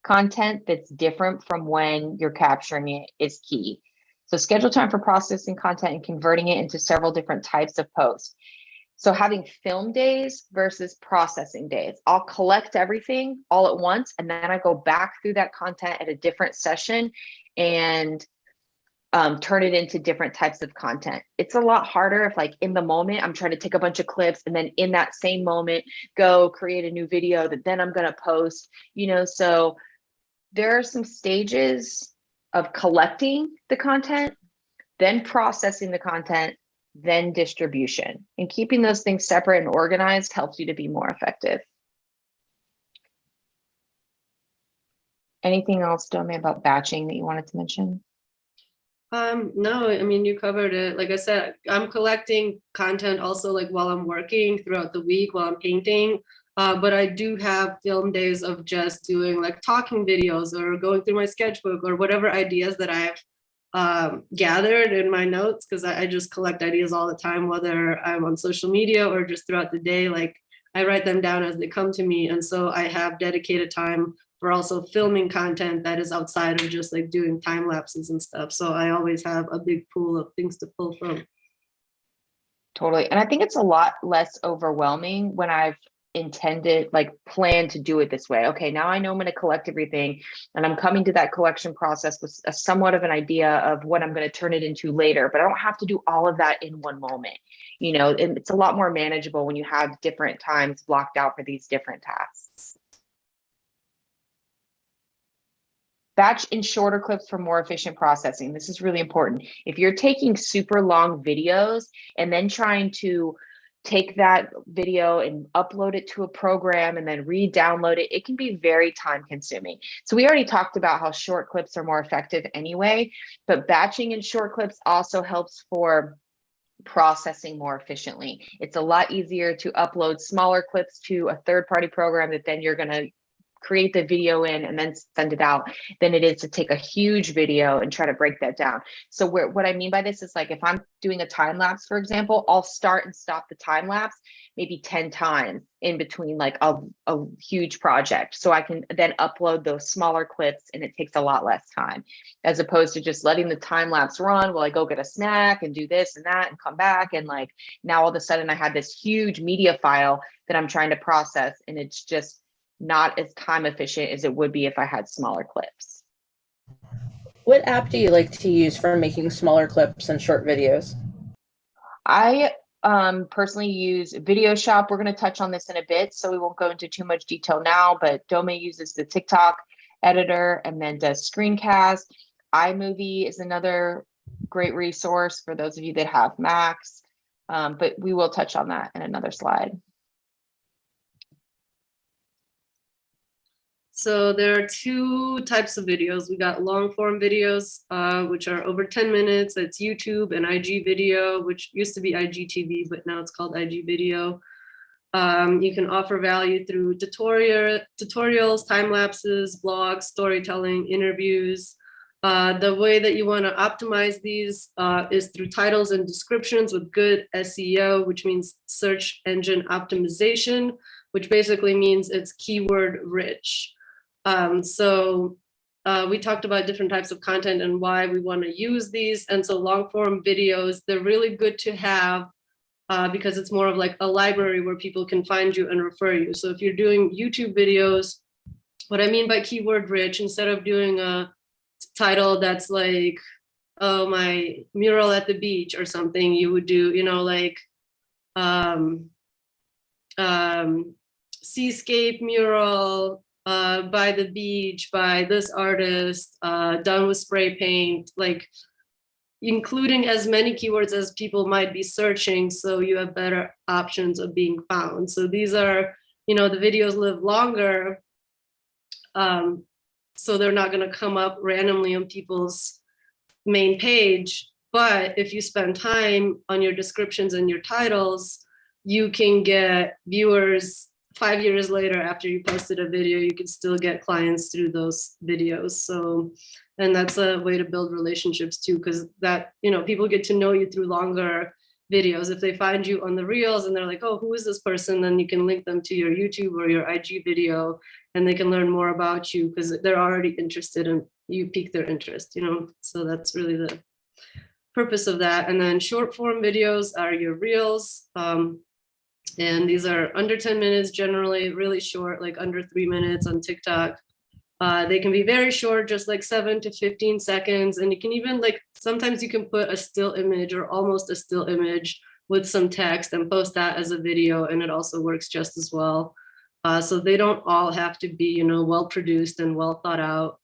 content that's different from when you're capturing it is key. So schedule time for processing content and converting it into several different types of posts. So having film days versus processing days. I'll collect everything all at once, and then I go back through that content at a different session and turn it into different types of content. It's a lot harder if like in the moment I'm trying to take a bunch of clips and then in that same moment go create a new video that then I'm going to post, so there are some stages of collecting the content, then processing the content, then distribution, and keeping those things separate and organized helps you to be more effective. Anything else, Domé, about batching that you wanted to mention? No, I mean, you covered it. Like I said, I'm collecting content also like while I'm working throughout the week while I'm painting. But I do have film days of just doing like talking videos or going through my sketchbook or whatever ideas that I've gathered in my notes, because I just collect ideas all the time, whether I'm on social media or just throughout the day. Like I write them down as they come to me. And so I have dedicated time for also filming content that is outside of just like doing time lapses and stuff. So I always have a big pool of things to pull from. Totally. And I think it's a lot less overwhelming when I've planned to do it this way. Okay, now I know I'm going to collect everything and I'm coming to that collection process with a somewhat of an idea of what I'm going to turn it into later, but I don't have to do all of that in one moment. And it's a lot more manageable when you have different times blocked out for these different tasks. Batch in shorter clips for more efficient processing. This is really important. If you're taking super long videos and then trying to take that video and upload it to a program and then re-download it, it can be very time consuming. So we already talked about how short clips are more effective anyway, but batching in short clips also helps for processing more efficiently. It's a lot easier to upload smaller clips to a third-party program that then you're going to create the video in and then send it out than it is to take a huge video and try to break that down. So what I mean by this is, like, if I'm doing a time lapse, for example, I'll start and stop the time lapse maybe 10 times in between like a huge project. So I can then upload those smaller clips and it takes a lot less time, as opposed to just letting the time lapse run while I go get a snack and do this and that and come back. And like now all of a sudden I have this huge media file that I'm trying to process, and it's just not as time efficient as it would be if I had smaller clips. What app do you like to use for making smaller clips and short videos? I personally use Video Shop. We're going to touch on this in a bit, so we won't go into too much detail now, but Domé uses the TikTok editor and then does screencast. iMovie is another great resource for those of you that have Macs, but we will touch on that in another slide. So there are two types of videos. We got long form videos, which are over 10 minutes. That's YouTube, and IG video, which used to be IGTV, but now it's called IG video. You can offer value through tutorials, time lapses, blogs, storytelling, interviews. The way that you want to optimize these is through titles and descriptions with good SEO, which means search engine optimization, which basically means it's keyword rich. So we talked about different types of content and why we want to use these. And so long form videos, they're really good to have because it's more of like a library where people can find you and refer you. So if you're doing YouTube videos, what I mean by keyword rich, instead of doing a title that's like, oh, my mural at the beach or something, you would do, like seascape mural by the beach by this artist, done with spray paint, like including as many keywords as people might be searching, so you have better options of being found. So these are, the videos live longer, so they're not going to come up randomly on people's main page. But if you spend time on your descriptions and your titles, you can get viewers 5 years later after you posted a video. You can still get clients through those videos. So, and that's a way to build relationships too, because that, people get to know you through longer videos. If they find you on the reels and they're like, oh, who is this person? Then you can link them to your YouTube or your IG video, and they can learn more about you because they're already interested and you pique their interest, So that's really the purpose of that. And then short form videos are your reels. And these are under 10 minutes, generally really short, like under 3 minutes on TikTok. They can be very short, just like 7 to 15 seconds. And you can even like, sometimes you can put a still image or almost a still image with some text and post that as a video, and it also works just as well. So they don't all have to be, you know, well produced and well thought out.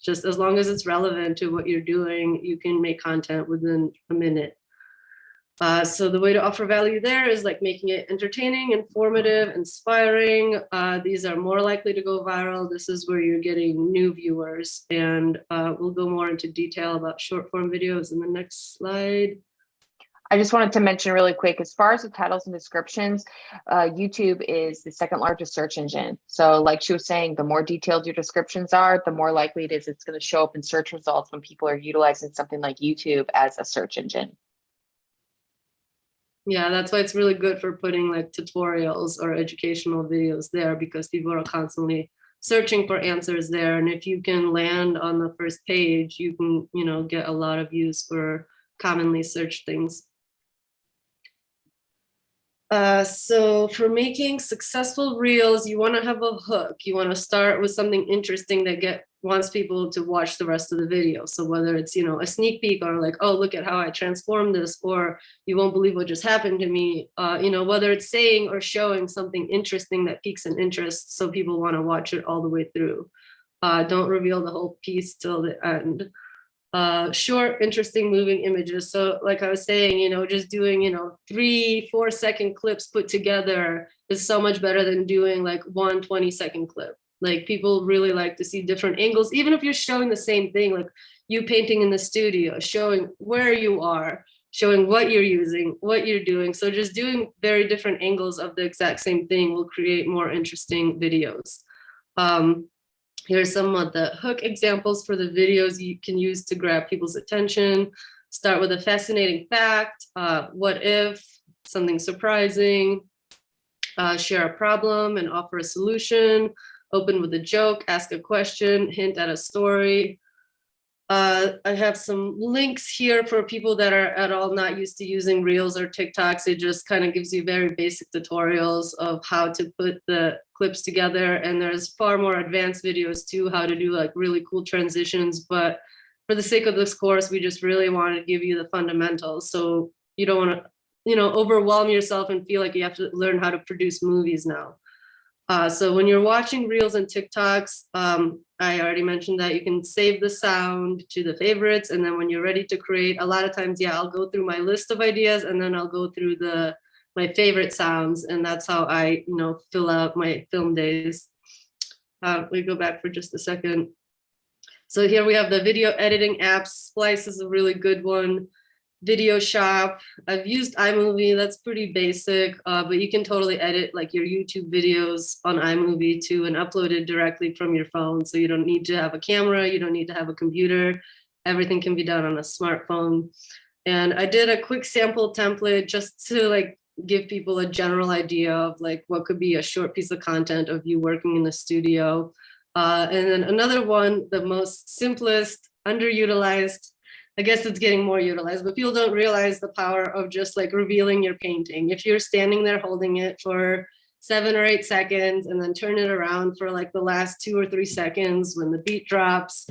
Just as long as it's relevant to what you're doing, you can make content within a minute. So the way to offer value there is like making it entertaining, informative, inspiring. These are more likely to go viral. This is where you're getting new viewers, and we'll go more into detail about short form videos in the next slide. I just wanted to mention really quick, as far as the titles and descriptions, YouTube is the second largest search engine. So like she was saying, the more detailed your descriptions are, the more likely it is it's going to show up in search results when people are utilizing something like YouTube as a search engine. Yeah, that's why it's really good for putting like tutorials or educational videos there, because people are constantly searching for answers there. And if you can land on the first page, you can, you know, get a lot of views for commonly searched things. So for making successful reels, you want to have a hook. You want to start with something interesting that wants people to watch the rest of the video. So whether it's, you know, a sneak peek or like, oh, look at how I transformed this, or you won't believe what just happened to me. You know, whether it's saying or showing something interesting that piques an interest, so people want to watch it all the way through. Don't reveal the whole piece till the end. Short, interesting, moving images. So like I was saying, you know, just doing, you know, 3-4 second clips put together is so much better than doing like 1 20-second clip. Like people really like to see different angles, even if you're showing the same thing, like you painting in the studio, showing where you are, showing what you're using, what you're doing. So just doing very different angles of the exact same thing will create more interesting videos. Here's some of the hook examples for the videos you can use to grab people's attention. Start with a fascinating fact, what if, something surprising, share a problem and offer a solution, open with a joke, ask a question, hint at a story. I have some links here for people that are at all not used to using Reels or TikToks. It just kind of gives you very basic tutorials of how to put the clips together. And there's far more advanced videos too, how to do like really cool transitions. But for the sake of this course, we just really want to give you the fundamentals. So you don't want to, you know, overwhelm yourself and feel like you have to learn how to produce movies now. So when you're watching Reels and TikToks, I already mentioned that you can save the sound to the favorites. And then when you're ready to create, a lot of times, yeah, I'll go through my list of ideas and then I'll go through my favorite sounds. And that's how I, you know, fill out my film days. We go back for just a second. So here we have the video editing apps. Splice is a really good one. Video Shop. I've used iMovie. That's pretty basic, but you can totally edit like your YouTube videos on iMovie too and upload it directly from your phone. So you don't need to have a camera. You don't need to have a computer. Everything can be done on a smartphone. And I did a quick sample template just to like give people a general idea of like what could be a short piece of content of you working in the studio. And then another one, the most simplest, underutilized, I guess it's getting more utilized, but people don't realize the power of just like revealing your painting. If you're standing there holding it for 7 or 8 seconds and then turn it around for like the last 2 or 3 seconds when the beat drops,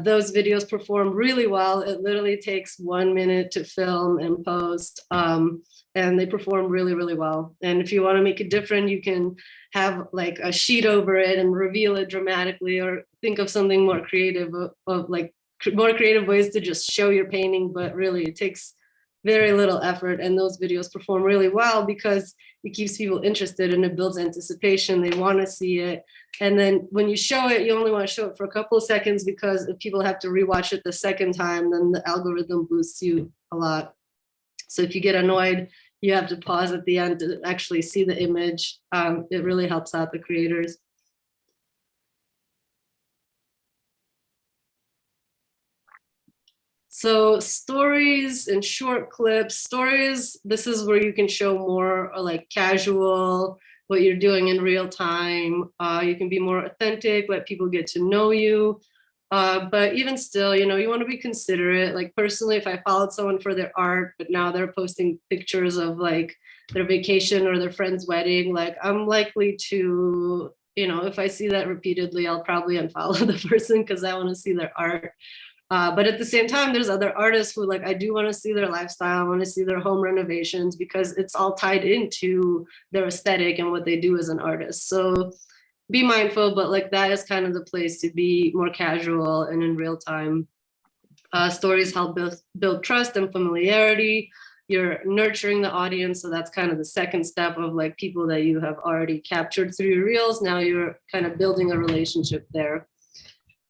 those videos perform really well. It literally takes 1 minute to film and post, and they perform really, really well. And if you want to make it different, you can have like a sheet over it and reveal it dramatically, or think of something more creative of like more creative ways to just show your painting, but really it takes very little effort, and those videos perform really well because it keeps people interested and it builds anticipation. They want to see it. And then when you show it, you only want to show it for a couple of seconds, because if people have to rewatch it the second time, then the algorithm boosts you a lot. So if you get annoyed, you have to pause at the end to actually see the image. It really helps out the creators. So stories and short clips. Stories, this is where you can show more like casual, what you're doing in real time. You can be more authentic, let people get to know you. But even still, you know, you want to be considerate. Like personally, if I followed someone for their art, but now they're posting pictures of like their vacation or their friend's wedding, like I'm likely to if I see that repeatedly, I'll probably unfollow the person because I want to see their art. But at the same time, there's other artists who I do want to see their lifestyle, I want to see their home renovations because it's all tied into their aesthetic and what they do as an artist. So be mindful, but that is kind of the place to be more casual and in real time. Stories help build trust and familiarity. You're nurturing the audience. So that's kind of the second step of people that you have already captured through your reels. Now you're kind of building a relationship there.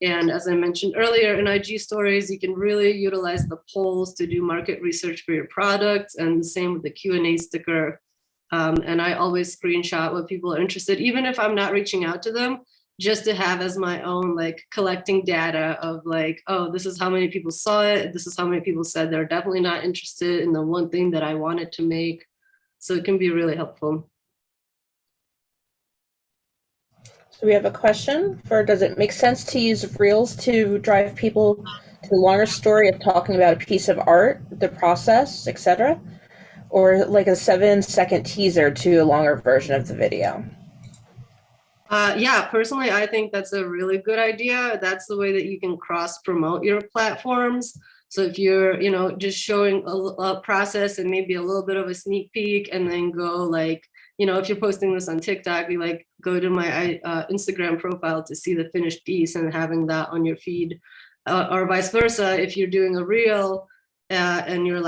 And as I mentioned earlier, in IG stories, you can really utilize the polls to do market research for your products, and the same with the Q&A sticker. And I always screenshot what people are interested, even if I'm not reaching out to them, just to have as my own collecting data of oh, this is how many people saw it. This is how many people said they're definitely not interested in the one thing that I wanted to make. So it can be really helpful. So we have a question for, does it make sense to use Reels to drive people to a longer story of talking about a piece of art, the process, etc.? Or like a 7-second teaser to a longer version of the video? Yeah, personally, I think that's a really good idea. That's the way that you can cross promote your platforms. So if you're, just showing a process and maybe a little bit of a sneak peek, and then go if you're posting this on TikTok, you go to my Instagram profile to see the finished piece and having that on your feed, or vice versa. If you're doing a reel and you're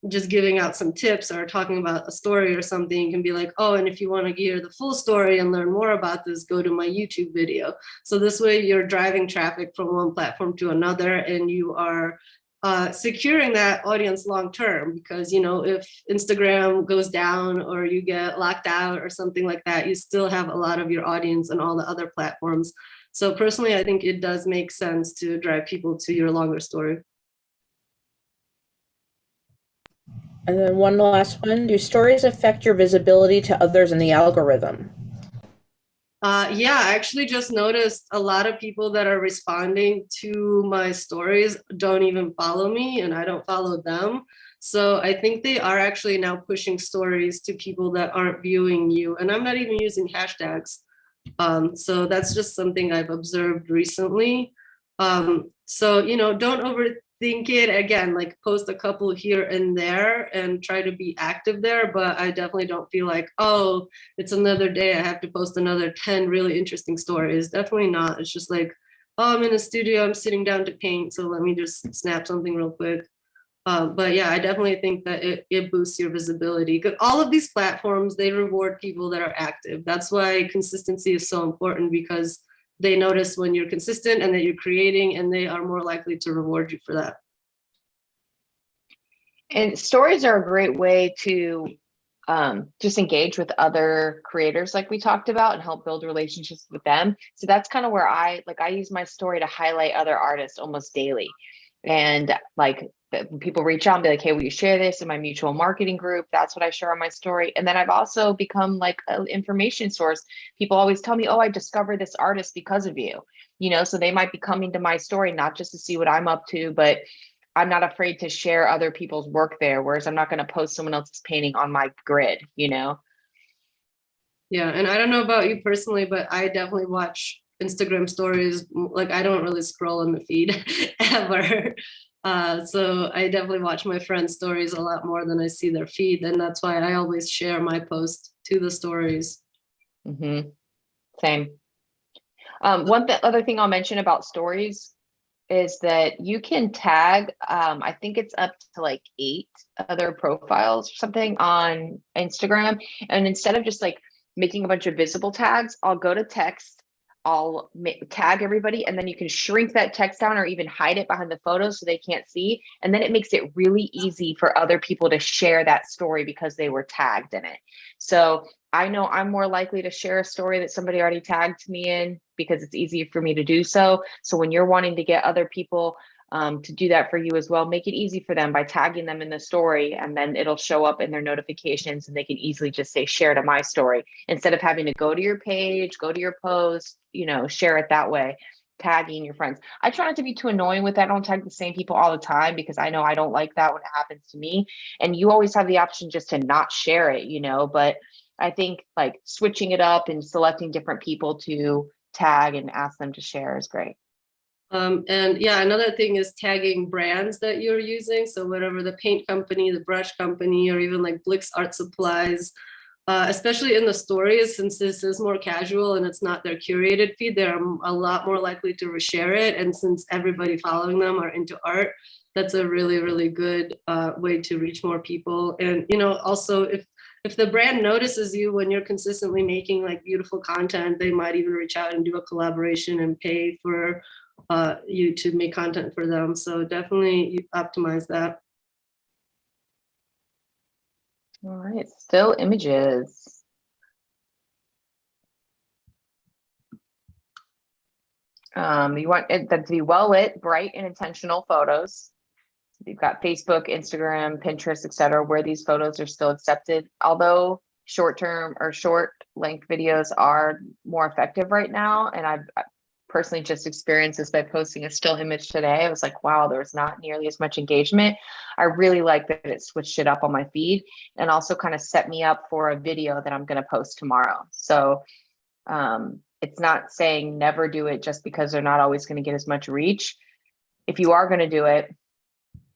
just giving out some tips or talking about a story or something, you can be oh, and if you want to hear the full story and learn more about this, go to my YouTube video. So this way you're driving traffic from one platform to another, and you are securing that audience long term, because if Instagram goes down or you get locked out or something like that, you still have a lot of your audience on all the other platforms. So personally, I think it does make sense to drive people to your longer story. And then one last one, do stories affect your visibility to others in the algorithm? Yeah, I actually just noticed a lot of people that are responding to my stories don't even follow me, and I don't follow them. So I think they are actually now pushing stories to people that aren't viewing you. And I'm not even using hashtags. So that's just something I've observed recently. So, don't overthink it. Again, post a couple here and there and try to be active there. But I definitely don't feel oh, it's another day, I have to post another 10 really interesting stories. Definitely not. It's just oh, I'm in a studio, I'm sitting down to paint, so let me just snap something real quick. But yeah, I definitely think that it boosts your visibility, because all of these platforms, they reward people that are active. That's why consistency is so important, because they notice when you're consistent and that you're creating, and they are more likely to reward you for that. And stories are a great way to just engage with other creators like we talked about and help build relationships with them. So that's kind of where I use my story to highlight other artists almost daily. And when people reach out and be hey, will you share this in my mutual marketing group? That's what I share on my story. And then I've also become an information source. People always tell me, oh, I discovered this artist because of you, so they might be coming to my story, not just to see what I'm up to, but I'm not afraid to share other people's work there. Whereas I'm not going to post someone else's painting on my grid, Yeah. And I don't know about you personally, but I definitely watch Instagram stories. I don't really scroll in the feed ever. So I definitely watch my friends' stories a lot more than I see their feed. And that's why I always share my post to the stories. Mm-hmm. Same. Other thing I'll mention about stories is that you can tag, I think it's up to 8 other profiles or something on Instagram. And instead of just making a bunch of visible tags, I'll go to text, I'll tag everybody, and then you can shrink that text down or even hide it behind the photos so they can't see. And then it makes it really easy for other people to share that story because they were tagged in it. So I know I'm more likely to share a story that somebody already tagged me in because it's easy for me to do so. So when you're wanting to get other people to do that for you as well, make it easy for them by tagging them in the story, and then it'll show up in their notifications and they can easily just say share to my story instead of having to go to your page, go to your post, share it that way, tagging your friends. I try not to be too annoying with that. I don't tag the same people all the time because I know I don't like that when it happens to me. And you always have the option just to not share it, but I think like switching it up and selecting different people to tag and ask them to share is great. And yeah, another thing is tagging brands that you're using. So whatever the paint company, the brush company, or even like Blix Art Supplies, especially in the stories, since this is more casual and it's not their curated feed, they're a lot more likely to reshare it. And since everybody following them are into art, that's a really, really good way to reach more people. And, you know, also if the brand notices you when you're consistently making like beautiful content, they might even reach out and do a collaboration and pay for you to make content for them. So definitely you optimize that. All right, still images. You want it to be well lit, bright, and intentional photos. You've got Facebook, Instagram, Pinterest, etc., where these photos are still accepted. Although short-term or short-length videos are more effective right now, and I've personally just experienced this by posting a still image today. I was like, wow, there was not nearly as much engagement. I really like that it switched it up on my feed and also kind of set me up for a video that I'm going to post tomorrow. So it's not saying never do it just because they're not always going to get as much reach. If you are going to do it,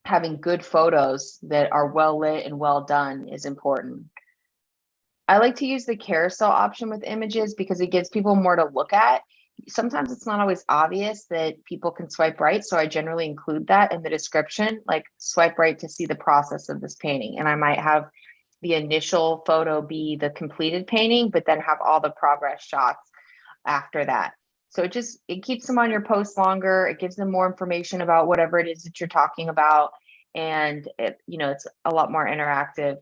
having good photos that are well lit and well done is important. I like to use the carousel option with images because it gives people more to look at. Sometimes it's not always obvious that people can swipe right, so I generally include that in the description, like swipe right to see the process of this painting. And I might have the initial photo be the completed painting, but then have all the progress shots after that. So it keeps them on your post longer. It gives them more information about whatever it is that you're talking about, and it's a lot more interactive.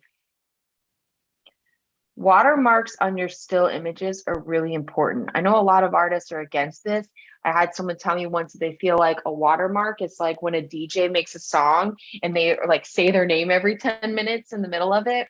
Watermarks on your still images are really important. I know a lot of artists are against this. I had someone tell me once that they feel like a watermark is like when a DJ makes a song and they like say their name every 10 minutes in the middle of it.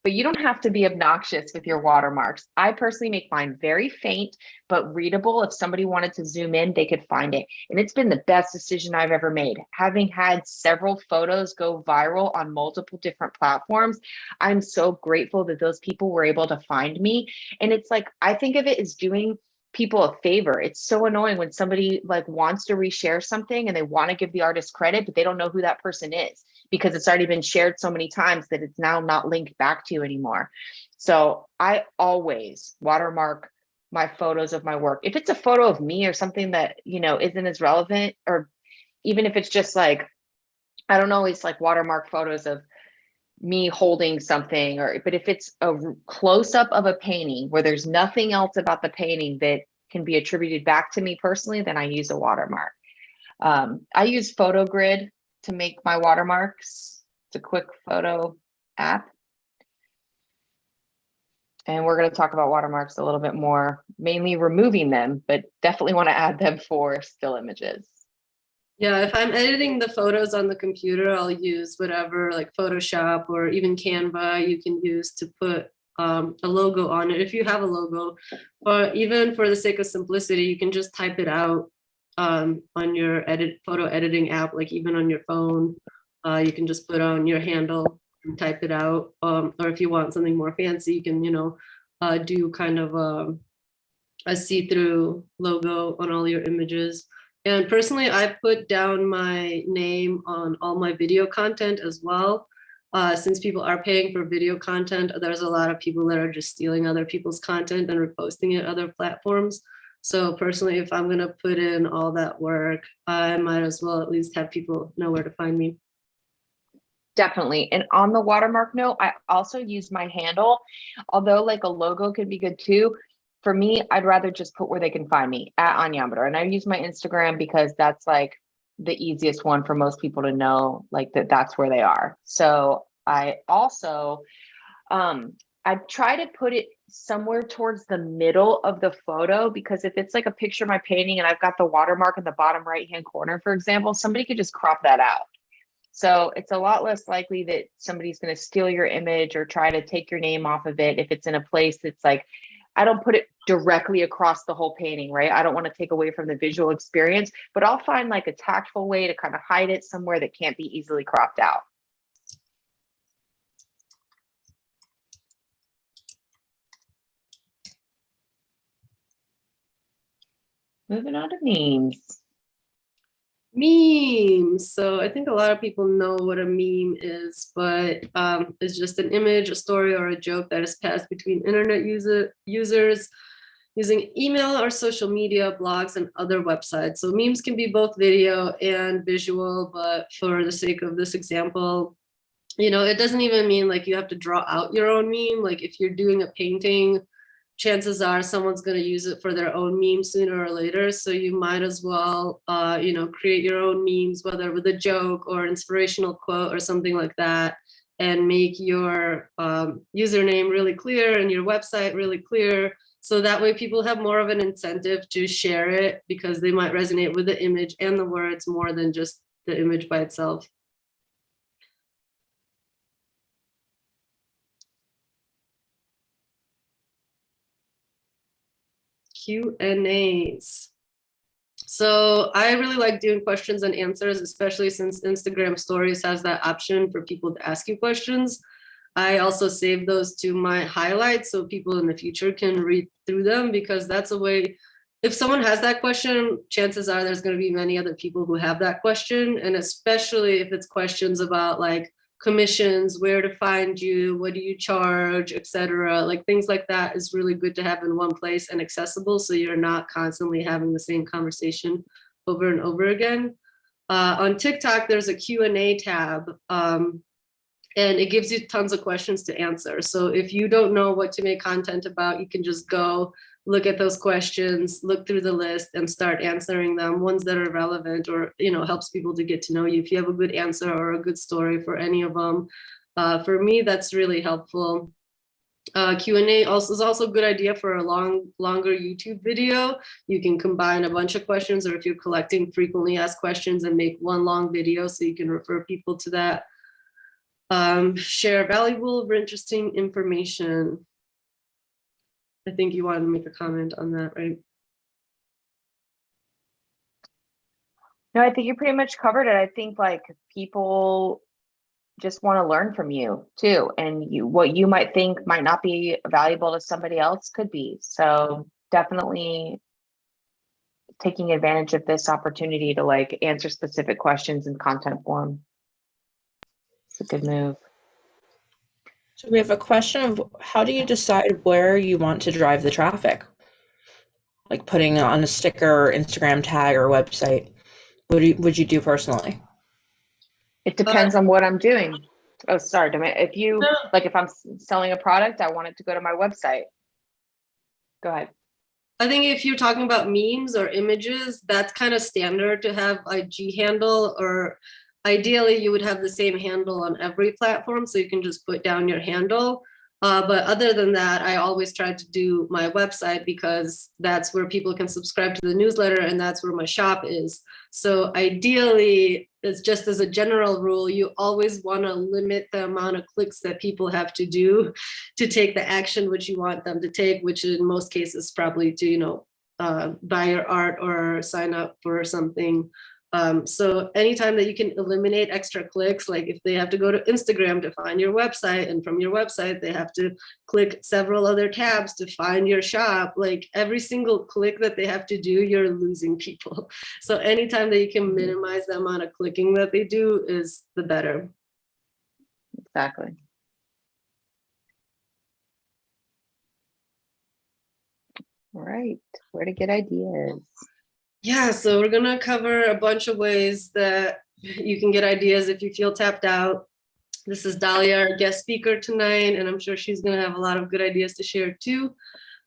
But you don't have to be obnoxious with your watermarks. I personally make mine very faint, but readable. If somebody wanted to zoom in, they could find it. And it's been the best decision I've ever made. Having had several photos go viral on multiple different platforms, I'm so grateful that those people were able to find me. And it's like, I think of it as doing people a favor. It's so annoying when somebody like wants to reshare something and they want to give the artist credit, but they don't know who that person is, because it's already been shared so many times that it's now not linked back to you anymore. So I always watermark my photos of my work. If it's a photo of me or something that, isn't as relevant, or even if it's just like, I don't always like watermark photos of me holding something, but if it's a close up of a painting where there's nothing else about the painting that can be attributed back to me personally, then I use a watermark. I use PhotoGrid to make my watermarks. It's a quick photo app. And we're going to talk about watermarks a little bit more, mainly removing them, but definitely want to add them for still images. Yeah, if I'm editing the photos on the computer, I'll use whatever, like Photoshop or even Canva you can use to put a logo on it if you have a logo. Or even for the sake of simplicity, you can just type it out on your photo editing app, like even on your phone. You can just put on your handle and type it out. Or if you want something more fancy, you can, do kind of a see-through logo on all your images. And personally, I put down my name on all my video content as well. Since people are paying for video content, there's a lot of people that are just stealing other people's content and reposting it other platforms. So personally, if I'm gonna put in all that work, I might as well at least have people know where to find me. Definitely. And on the watermark note, I also use my handle, although like a logo could be good too. For me, I'd rather just put where they can find me, at Ania Amador. And I use my Instagram because that's like the easiest one for most people to know, like that's where they are. So I also, I try to put it somewhere towards the middle of the photo, because if it's like a picture of my painting and I've got the watermark in the bottom right-hand corner, for example, somebody could just crop that out. So it's a lot less likely that somebody's going to steal your image or try to take your name off of it if it's in a place that's like, I don't put it directly across the whole painting, right? I don't want to take away from the visual experience, but I'll find like a tactful way to kind of hide it somewhere that can't be easily cropped out. Moving on to memes. Memes. So I think a lot of people know what a meme is, but it's just an image, a story, or a joke that is passed between internet users using email or social media, blogs, and other websites. So memes can be both video and visual, but for the sake of this example, it doesn't even mean like you have to draw out your own meme. Like if you're doing a painting, chances are someone's going to use it for their own meme sooner or later. So you might as well, create your own memes, whether with a joke or inspirational quote or something like that, and make your username really clear and your website really clear. So that way people have more of an incentive to share it because they might resonate with the image and the words more than just the image by itself. Q&As. So I really like doing questions and answers, especially since Instagram stories has that option for people to ask you questions. I also save those to my highlights so people in the future can read through them, because that's a way, if someone has that question, chances are there's going to be many other people who have that question. And especially if it's questions about like commissions, where to find you, what do you charge, etc. Like things like that is really good to have in one place and accessible, so you're not constantly having the same conversation over and over again. On TikTok, there's a Q&A tab, and it gives you tons of questions to answer. So if you don't know what to make content about, you can just go look at those questions, look through the list, and start answering them, ones that are relevant or helps people to get to know you. If you have a good answer or a good story for any of them, for me, that's really helpful. Q&A is also a good idea for a longer YouTube video. You can combine a bunch of questions, or if you're collecting frequently asked questions, and make one long video so you can refer people to that. Share valuable or interesting information. I think you wanted to make a comment on that, right? No, I think you pretty much covered it. I think like people just want to learn from you too. And what you might think might not be valuable to somebody else could be. So definitely taking advantage of this opportunity to like answer specific questions in content form. It's a good move. So we have a question of how do you decide where you want to drive the traffic? Like putting on a sticker, Instagram tag, or website. What would you do personally? It depends on what I'm doing. Oh, sorry, Domé. If you No. like, if I'm selling a product, I want it to go to my website. Go ahead. I think if you're talking about memes or images, that's kind of standard to have a G handle, or ideally you would have the same handle on every platform, so you can just put down your handle. But other than that, I always try to do my website, because that's where people can subscribe to the newsletter, and that's where my shop is. So ideally, it's just as a general rule, you always want to limit the amount of clicks that people have to do to take the action which you want them to take, which in most cases probably to buy your art or sign up for something. So anytime that you can eliminate extra clicks, like if they have to go to Instagram to find your website, and from your website they have to click several other tabs to find your shop, like every single click that they have to do, you're losing people. So anytime that you can minimize the amount of clicking that they do is the better. Exactly. All right. Where to get ideas? Yeah, so we're gonna cover a bunch of ways that you can get ideas if you feel tapped out. This is Dahlia, our guest speaker tonight, and I'm sure she's gonna have a lot of good ideas to share too.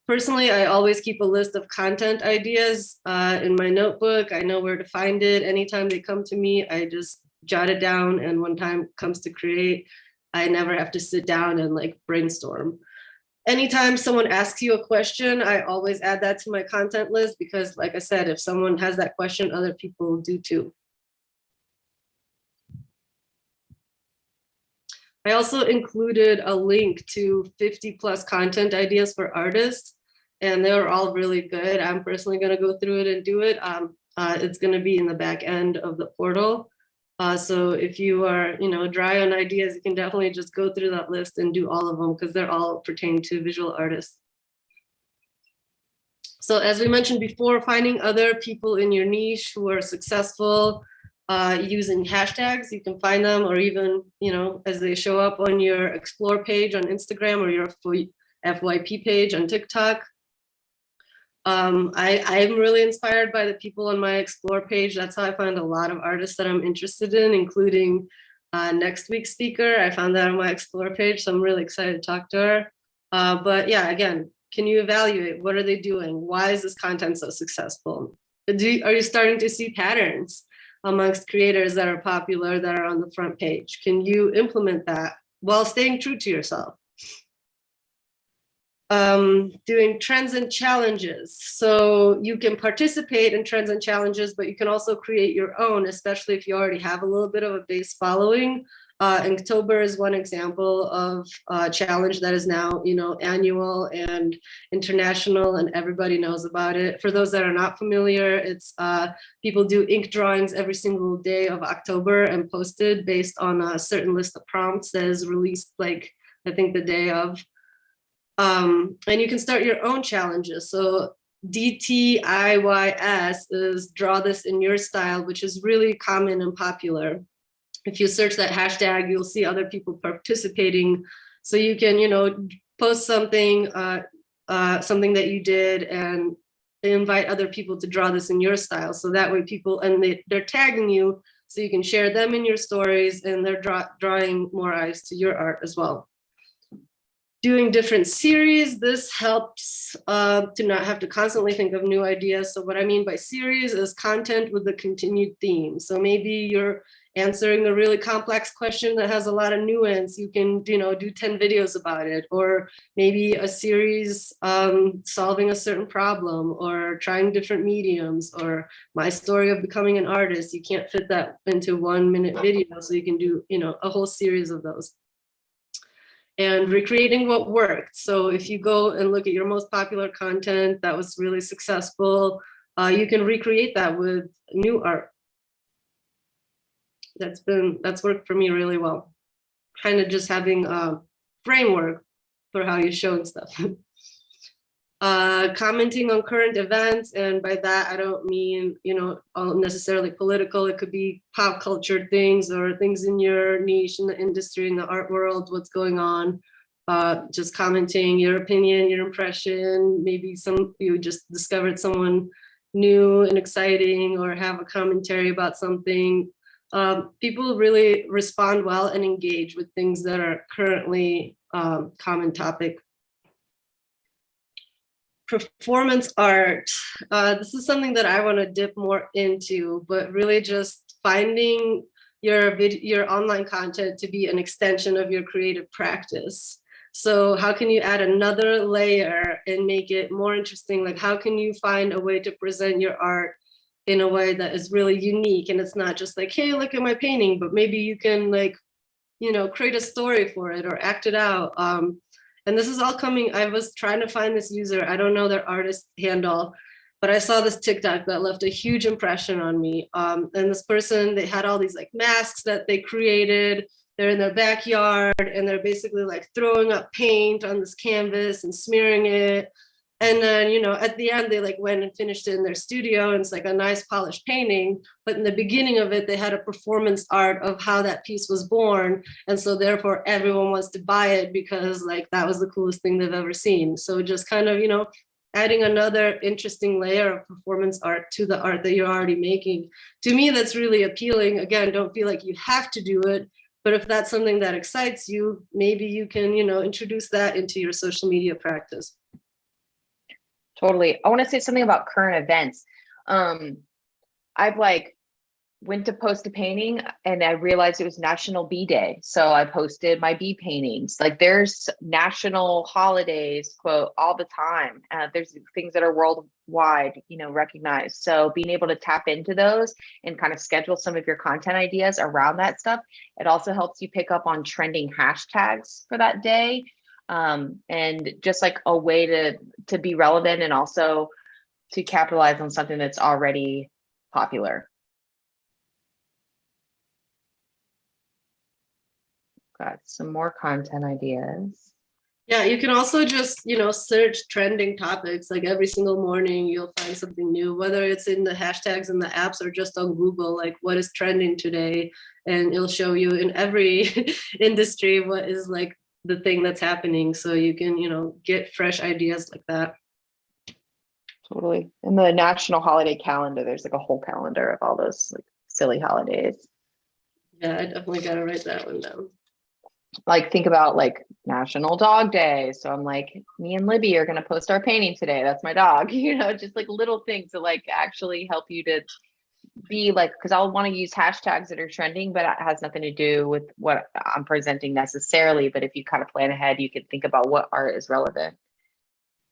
Personally, I always keep a list of content ideas in my notebook. I know where to find it. Anytime they come to me, I just jot it down, and when time comes to create, I never have to sit down and like brainstorm. Anytime someone asks you a question, I always add that to my content list, because like I said, if someone has that question, other people do too. I also included a link to 50+ content ideas for artists, and they were all really good. I'm personally going to go through it and do it. It's going to be in the back end of the portal. So if you are, dry on ideas, you can definitely just go through that list and do all of them, because they're all pertain to visual artists. So as we mentioned before, finding other people in your niche who are successful using hashtags, you can find them, or even, as they show up on your explore page on Instagram or your FYP page on TikTok. I'm really inspired by the people on my explore page. That's how I find a lot of artists that I'm interested in, including next week's speaker. I found that on my explore page, so I'm really excited to talk to her. But yeah, again, can you evaluate what are they doing? Why is this content so successful? Are you starting to see patterns amongst creators that are popular that are on the front page? Can you implement that while staying true to yourself? Doing trends and challenges. So you can participate in trends and challenges, but you can also create your own, especially if you already have a little bit of a base following. Inktober is one example of a challenge that is now, annual and international, and everybody knows about it. For those that are not familiar, it's people do ink drawings every single day of October and posted based on a certain list of prompts that is released, like, I think the day of. And you can start your own challenges. So DTIYS is draw this in your style, which is really common and popular. If you search that hashtag, you'll see other people participating. So you can, post something, something that you did, and invite other people to draw this in your style. So that way people, and they're tagging you, so you can share them in your stories, and they're drawing more eyes to your art as well. Doing different series, this helps to not have to constantly think of new ideas. So what I mean by series is content with a continued theme. So maybe you're answering a really complex question that has a lot of nuance. You can, do 10 videos about it, or maybe a series solving a certain problem, or trying different mediums, or my story of becoming an artist. You can't fit that into 1 minute video, so you can do, a whole series of those. And recreating what worked. So if you go and look at your most popular content that was really successful, you can recreate that with new art. That's worked for me really well. Kind of just having a framework for how you're showing stuff. Commenting on current events, and by that I don't mean necessarily political. It could be pop culture things, or things in your niche, in the industry, in the art world, what's going on. Just commenting your opinion, your impression. Maybe you just discovered someone new and exciting, or have a commentary about something. People really respond well and engage with things that are currently common topic. Performance art. This is something that I want to dip more into, but really just finding your online content to be an extension of your creative practice. So how can you add another layer and make it more interesting? Like, how can you find a way to present your art in a way that is really unique? And it's not just like, hey, look at my painting, but maybe you can, like, create a story for it or act it out. And this is all coming, I was trying to find this user, I don't know their artist handle, but I saw this TikTok that left a huge impression on me. And this person, they had all these like masks that they created. They're in their backyard, and they're basically like throwing up paint on this canvas and smearing it. And then, at the end, they like went and finished it in their studio, and it's like a nice polished painting. But in the beginning of it, they had a performance art of how that piece was born. And so therefore everyone wants to buy it because like that was the coolest thing they've ever seen. So just kind of, adding another interesting layer of performance art to the art that you're already making. To me, that's really appealing. Again, don't feel like you have to do it, but if that's something that excites you, maybe you can, introduce that into your social media practice. Totally. I want to say something about current events. I've went to post a painting, and I realized it was National Bee Day. So I posted my bee paintings. Like, there's national holidays, quote, all the time. There's things that are worldwide, recognized. So being able to tap into those and kind of schedule some of your content ideas around that stuff. It also helps you pick up on trending hashtags for that day. And just like a way to be relevant, and also to capitalize on something that's already popular. Got some more content ideas. Yeah, you can also just, search trending topics. Like every single morning, you'll find something new, whether it's in the hashtags in the apps or just on Google, like what is trending today. And it'll show you in every industry what is like the thing that's happening. So you can, get fresh ideas like that. Totally. In the national holiday calendar, there's like a whole calendar of all those like silly holidays. Yeah, I definitely got to write that one down. Like think about like National Dog Day. So I'm like, me and Libby are gonna post our painting today. That's my dog. Just like little things to like actually help you to be like, because I'll want to use hashtags that are trending, but it has nothing to do with what I'm presenting necessarily. But if you kind of plan ahead, you can think about what art is relevant.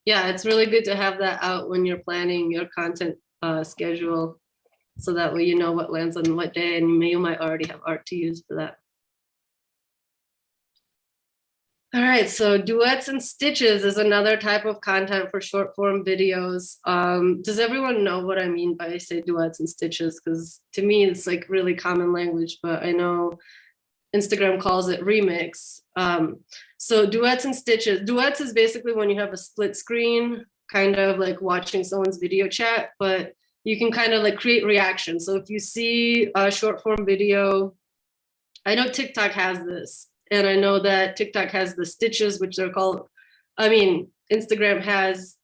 Yeah, it's really good to have that out when you're planning your content schedule. So that way you know what lands on what day, and you might already have art to use for that. All right, so duets and stitches is another type of content for short form videos. Does everyone know what I mean by say duets and stitches? Because to me, it's like really common language, but I know Instagram calls it remix. So duets and stitches. Duets is basically when you have a split screen, kind of like watching someone's video chat, but you can kind of like create reactions. So if you see a short form video, I know TikTok has this, and I know that TikTok has the stitches, which they're called, Instagram has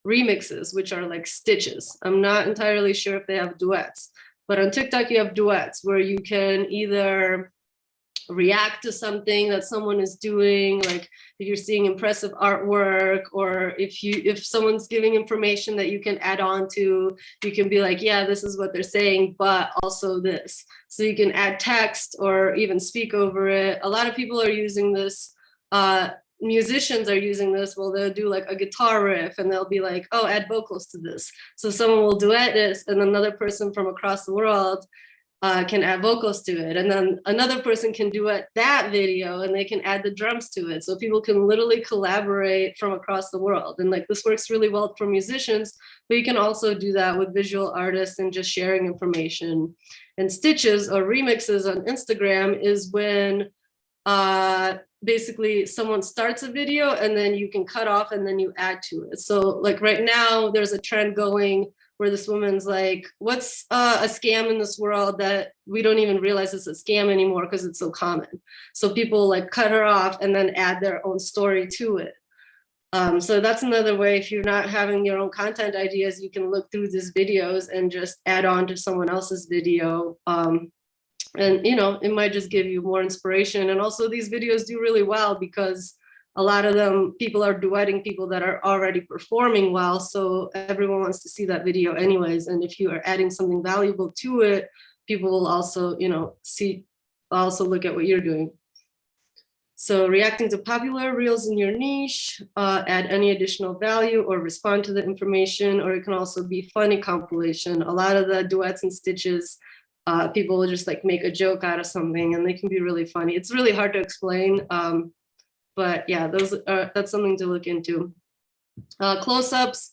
remixes, which are like stitches. I'm not entirely sure if they have duets, but on TikTok, you have duets where you can either react to something that someone is doing, like if you're seeing impressive artwork, or if someone's giving information that you can add on to, you can be like, yeah, this is what they're saying, but also this. So you can add text or even speak over it. A lot of people are using this, musicians are using this. Well, they'll do like a guitar riff and they'll be like, oh, add vocals to this. So someone will duet this and another person from across the world can add vocals to it. And then another person can duet that video and they can add the drums to it. So people can literally collaborate from across the world. And like this works really well for musicians, but you can also do that with visual artists and just sharing information. And stitches or remixes on Instagram is when basically someone starts a video and then you can cut off and then you add to it. So like right now there's a trend going where this woman's like, what's a scam in this world that we don't even realize it's a scam anymore because it's so common. So people like cut her off and then add their own story to it. So that's another way. If you're not having your own content ideas, you can look through these videos and just add on to someone else's video. And it might just give you more inspiration. And also these videos do really well because a lot of them, people are duetting people that are already performing well. So everyone wants to see that video anyways. And if you are adding something valuable to it, people will also, also look at what you're doing. So reacting to popular reels in your niche, add any additional value or respond to the information, or it can also be funny compilation. A lot of the duets and stitches, people will just like make a joke out of something and they can be really funny. It's really hard to explain. But yeah, that's something to look into. Close-ups.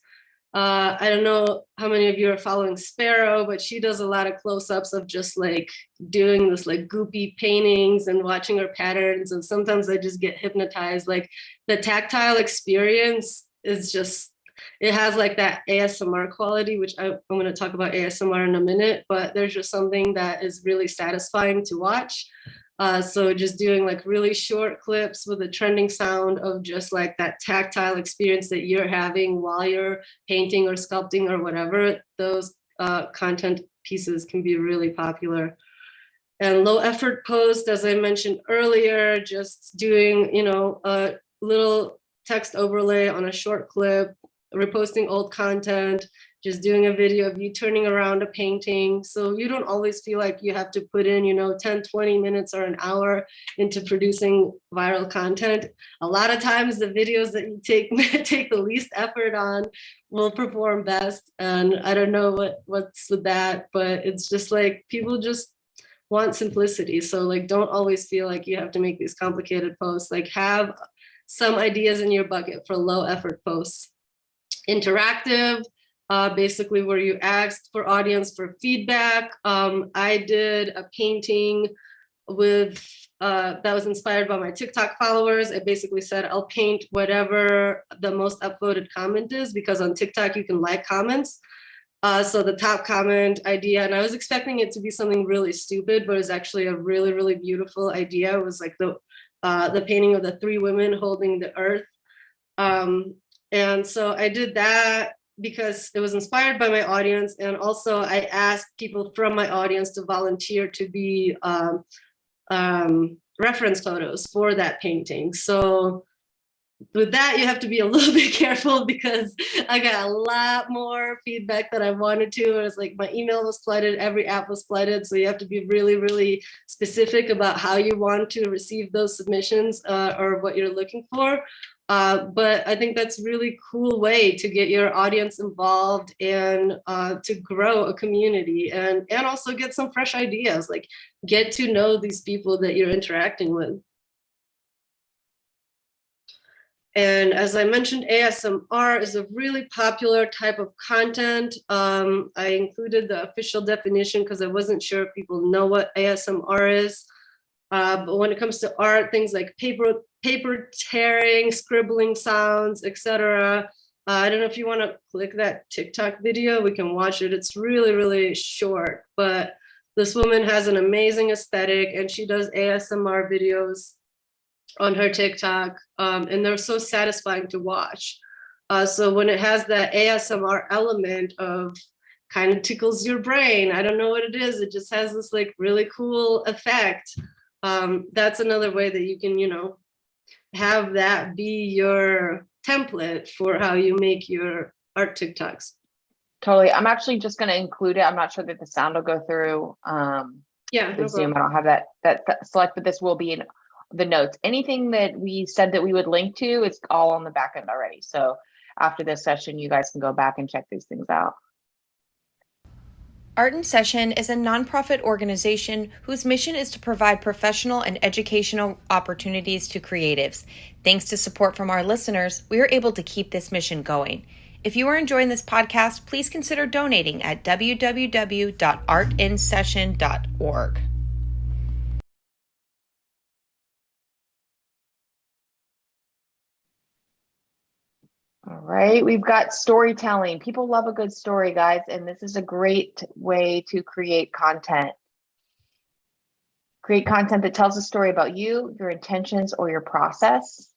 I don't know how many of you are following Sparrow, but she does a lot of close-ups of just like doing this like goopy paintings and watching her patterns. And sometimes I just get hypnotized. Like the tactile experience is just, it has like that ASMR quality, which I'm going to talk about ASMR in a minute, but there's just something that is really satisfying to watch. So just doing like really short clips with a trending sound of just like that tactile experience that you're having while you're painting or sculpting or whatever, those content pieces can be really popular. And low effort post, as I mentioned earlier, just doing, a little text overlay on a short clip, reposting old content, just doing a video of you turning around a painting. So you don't always feel like you have to put in, 10, 20 minutes or an hour into producing viral content. A lot of times the videos that you take the least effort on will perform best. And I don't know what's with that, but it's just like people just want simplicity. So like, don't always feel like you have to make these complicated posts. Like have some ideas in your bucket for low effort posts. Interactive, basically where you asked for audience for feedback. I did a painting with that was inspired by my TikTok followers. I basically said I'll paint whatever the most upvoted comment is, because on TikTok you can like comments. So the top comment idea, and I was expecting it to be something really stupid, but it's actually a really, really beautiful idea. It was like the painting of the 3 women holding the earth. And so I did that because it was inspired by my audience. And also I asked people from my audience to volunteer to be reference photos for that painting. So with that, you have to be a little bit careful, because I got a lot more feedback than I wanted to. It was like my email was flooded, every app was flooded. So you have to be really, really specific about how you want to receive those submissions or what you're looking for. But I think that's a really cool way to get your audience involved and to grow a community and also get some fresh ideas, like get to know these people that you're interacting with. And as I mentioned, ASMR is a really popular type of content. I included the official definition because I wasn't sure if people know what ASMR is. But when it comes to art, things like paper tearing, scribbling sounds, etc. I don't know if you want to click that TikTok video, we can watch it. It's really, really short, but this woman has an amazing aesthetic and she does ASMR videos on her TikTok, and they're so satisfying to watch. So when it has that ASMR element of kind of tickles your brain, I don't know what it is, it just has this like really cool effect. That's another way that you can, have that be your template for how you make your art TikToks. Totally. I'm actually just going to include it. I'm not sure that the sound will go through. Yeah, The no Zoom. problem. I don't have that select, but this will be in the notes. Anything that we said that we would link to, it's all on the back end already. So after this session, you guys can go back and check these things out. Art in Session is a nonprofit organization whose mission is to provide professional and educational opportunities to creatives. Thanks to support from our listeners, we are able to keep this mission going. If you are enjoying this podcast, please consider donating at www.artinsession.org. All right, we've got storytelling. People love a good story, guys, and this is a great way to create content. Create content that tells a story about you, your intentions, or your process.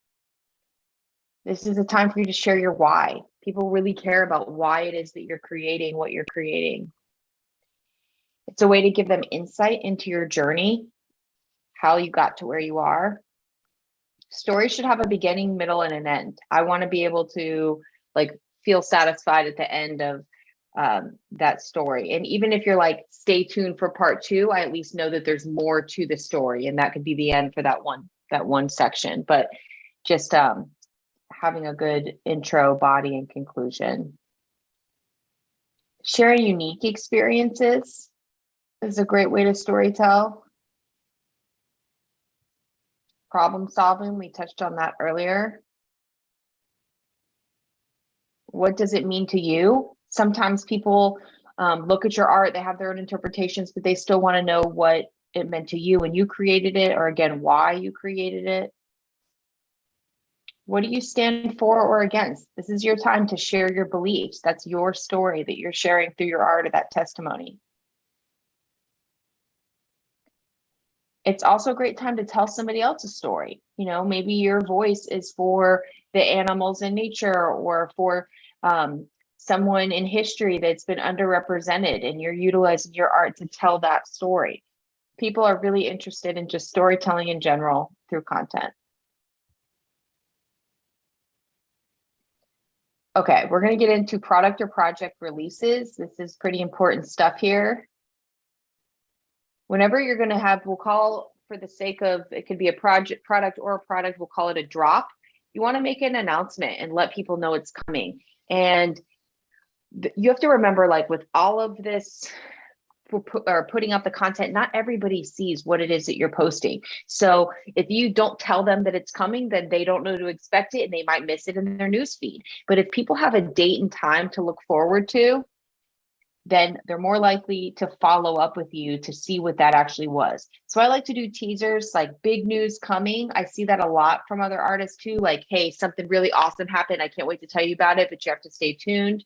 This is a time for you to share your why. People really care about why it is that you're creating what you're creating. It's a way to give them insight into your journey, how you got to where you are. Stories should have a beginning, middle, and an end. I want to be able to feel satisfied at the end of that story. And even if you're like, stay tuned for part 2, I at least know that there's more to the story, and that could be the end for that one section. But just having a good intro, body, and conclusion. Sharing unique experiences is a great way to storytell. Problem solving, we touched on that earlier. What does it mean to you? Sometimes people look at your art, they have their own interpretations, but they still want to know what it meant to you when you created it, or again, why you created it. What do you stand for or against? This is your time to share your beliefs. That's your story that you're sharing through your art, or that testimony. It's also a great time to tell somebody else's story. Maybe your voice is for the animals in nature, or for someone in history that's been underrepresented, and you're utilizing your art to tell that story. People are really interested in just storytelling in general through content. Okay, we're going to get into product or project releases. This is pretty important stuff here. Whenever you're going to have, we'll call, for the sake of, it could be a product or a product, we'll call it a drop. You want to make an announcement and let people know it's coming. And you have to remember, with all of this, or putting up the content, not everybody sees what it is that you're posting. So if you don't tell them that it's coming, then they don't know to expect it, and they might miss it in their newsfeed. But if people have a date and time to look forward to, then they're more likely to follow up with you to see what that actually was. So I like to do teasers, like big news coming. I see that a lot from other artists too, like, hey, something really awesome happened. I can't wait to tell you about it, but you have to stay tuned.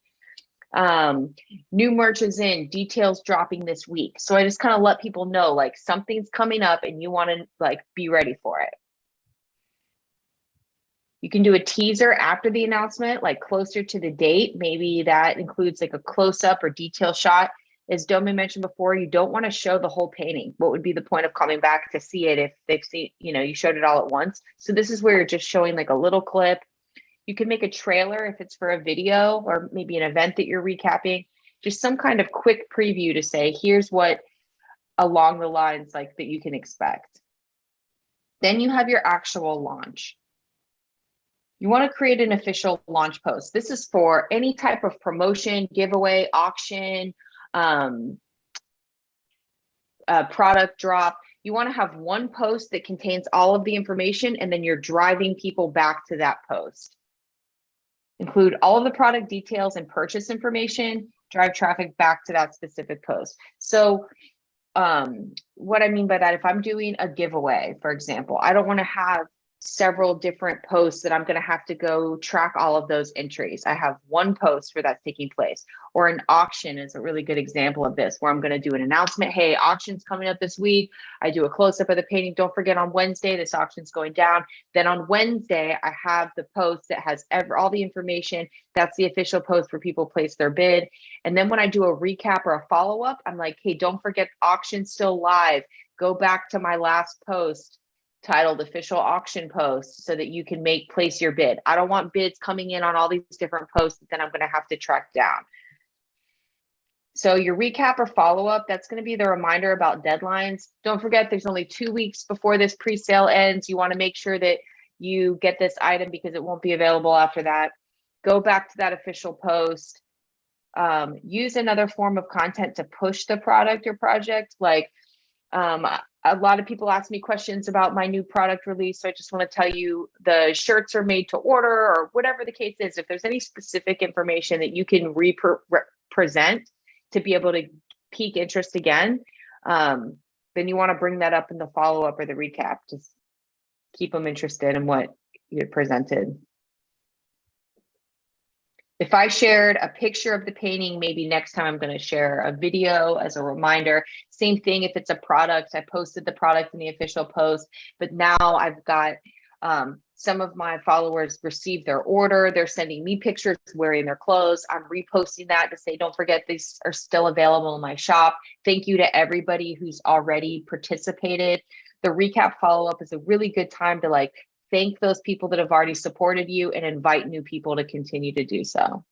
New merch is in, details dropping this week. So I just kind of let people know, like, something's coming up and you want to like be ready for it. You can do a teaser after the announcement, like closer to the date. Maybe that includes like a close-up or detail shot. As Domé mentioned before, you don't want to show the whole painting. What would be the point of coming back to see it if they've seen, you showed it all at once? So this is where you're just showing like a little clip. You can make a trailer if it's for a video or maybe an event that you're recapping. Just some kind of quick preview to say, here's what along the lines like that you can expect. Then you have your actual launch. You want to create an official launch post. This is for any type of promotion, giveaway, auction, product drop. You want to have one post that contains all of the information, and then you're driving people back to that post. Include all of the product details and purchase information, drive traffic back to that specific post. So what I mean by that, if I'm doing a giveaway, for example, I don't want to have several different posts that I'm going to have to go track all of those entries. I have one post where that's taking place. Or an auction is a really good example of this, where I'm going to do an announcement. Hey, auction's coming up this week. I do a close-up of the painting. Don't forget, on Wednesday, this auction's going down. Then on Wednesday, I have the post that has all the information. That's the official post where people place their bid. And then when I do a recap or a follow-up, I'm like, hey, don't forget, auction's still live. Go back to my last post titled official auction post so that you can place your bid. I don't want bids coming in on all these different posts that then I'm going to have to track down. So your recap or follow-up, that's going to be the reminder about deadlines. Don't forget, there's only 2 weeks before this pre-sale ends. You want to make sure that you get this item because it won't be available after that. Go back to that official post. Use another form of content to push the product or project. Like, a lot of people ask me questions about my new product release. So I just want to tell you the shirts are made to order, or whatever the case is. If there's any specific information that you can present to be able to pique interest again, then you want to bring that up in the follow-up or the recap. Just keep them interested in what you presented. If I shared a picture of the painting, maybe next time I'm going to share a video as a reminder. Same thing if it's a product. I posted the product in the official post, but now I've got some of my followers receive their order. They're sending me pictures wearing their clothes. I'm reposting that to say, don't forget, these are still available in my shop. Thank you to everybody who's already participated. The recap follow-up is a really good time to thank those people that have already supported you and invite new people to continue to do so.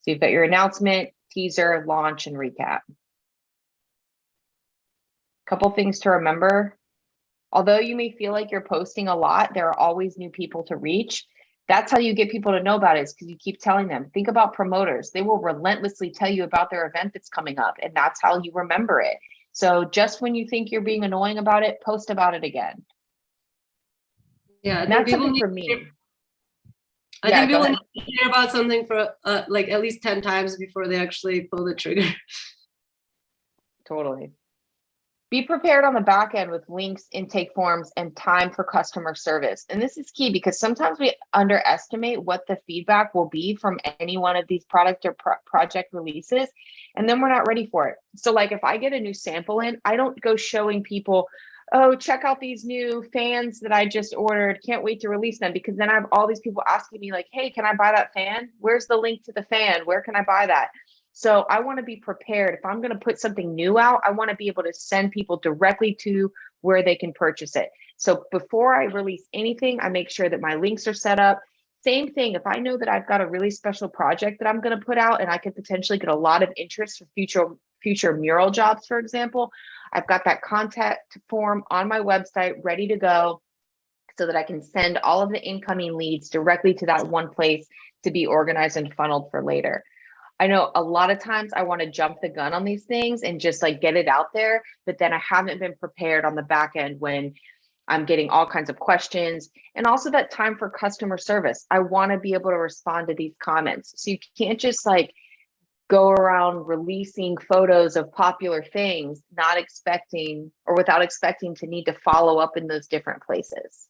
So you've got your announcement, teaser, launch, and recap. Couple things to remember. Although you may feel like you're posting a lot, there are always new people to reach. That's how you get people to know about it, is because you keep telling them. Think about promoters. They will relentlessly tell you about their event that's coming up, and that's how you remember it. So just when you think you're being annoying about it, post about it again. Yeah, And that's something for me. I think people need to hear about something for at least 10 times before they actually pull the trigger. Totally. Be prepared on the back end with links, intake forms, and time for customer service. And this is key because sometimes we underestimate what the feedback will be from any one of these product or project releases, and then we're not ready for it. So if I get a new sample in, I don't go showing people, oh, check out these new fans that I just ordered. Can't wait to release them, because then I have all these people asking me hey, can I buy that fan? Where's the link to the fan? Where can I buy that? So I want to be prepared. If I'm going to put something new out, I want to be able to send people directly to where they can purchase it. So before I release anything, I make sure that my links are set up. Same thing, if I know that I've got a really special project that I'm going to put out and I could potentially get a lot of interest for future mural jobs, for example, I've got that contact form on my website ready to go so that I can send all of the incoming leads directly to that one place to be organized and funneled for later. I know a lot of times I want to jump the gun on these things and just get it out there, but then I haven't been prepared on the back end when I'm getting all kinds of questions, and also that time for customer service. I want to be able to respond to these comments. So you can't just go around releasing photos of popular things, not expecting or without expecting to need to follow up in those different places.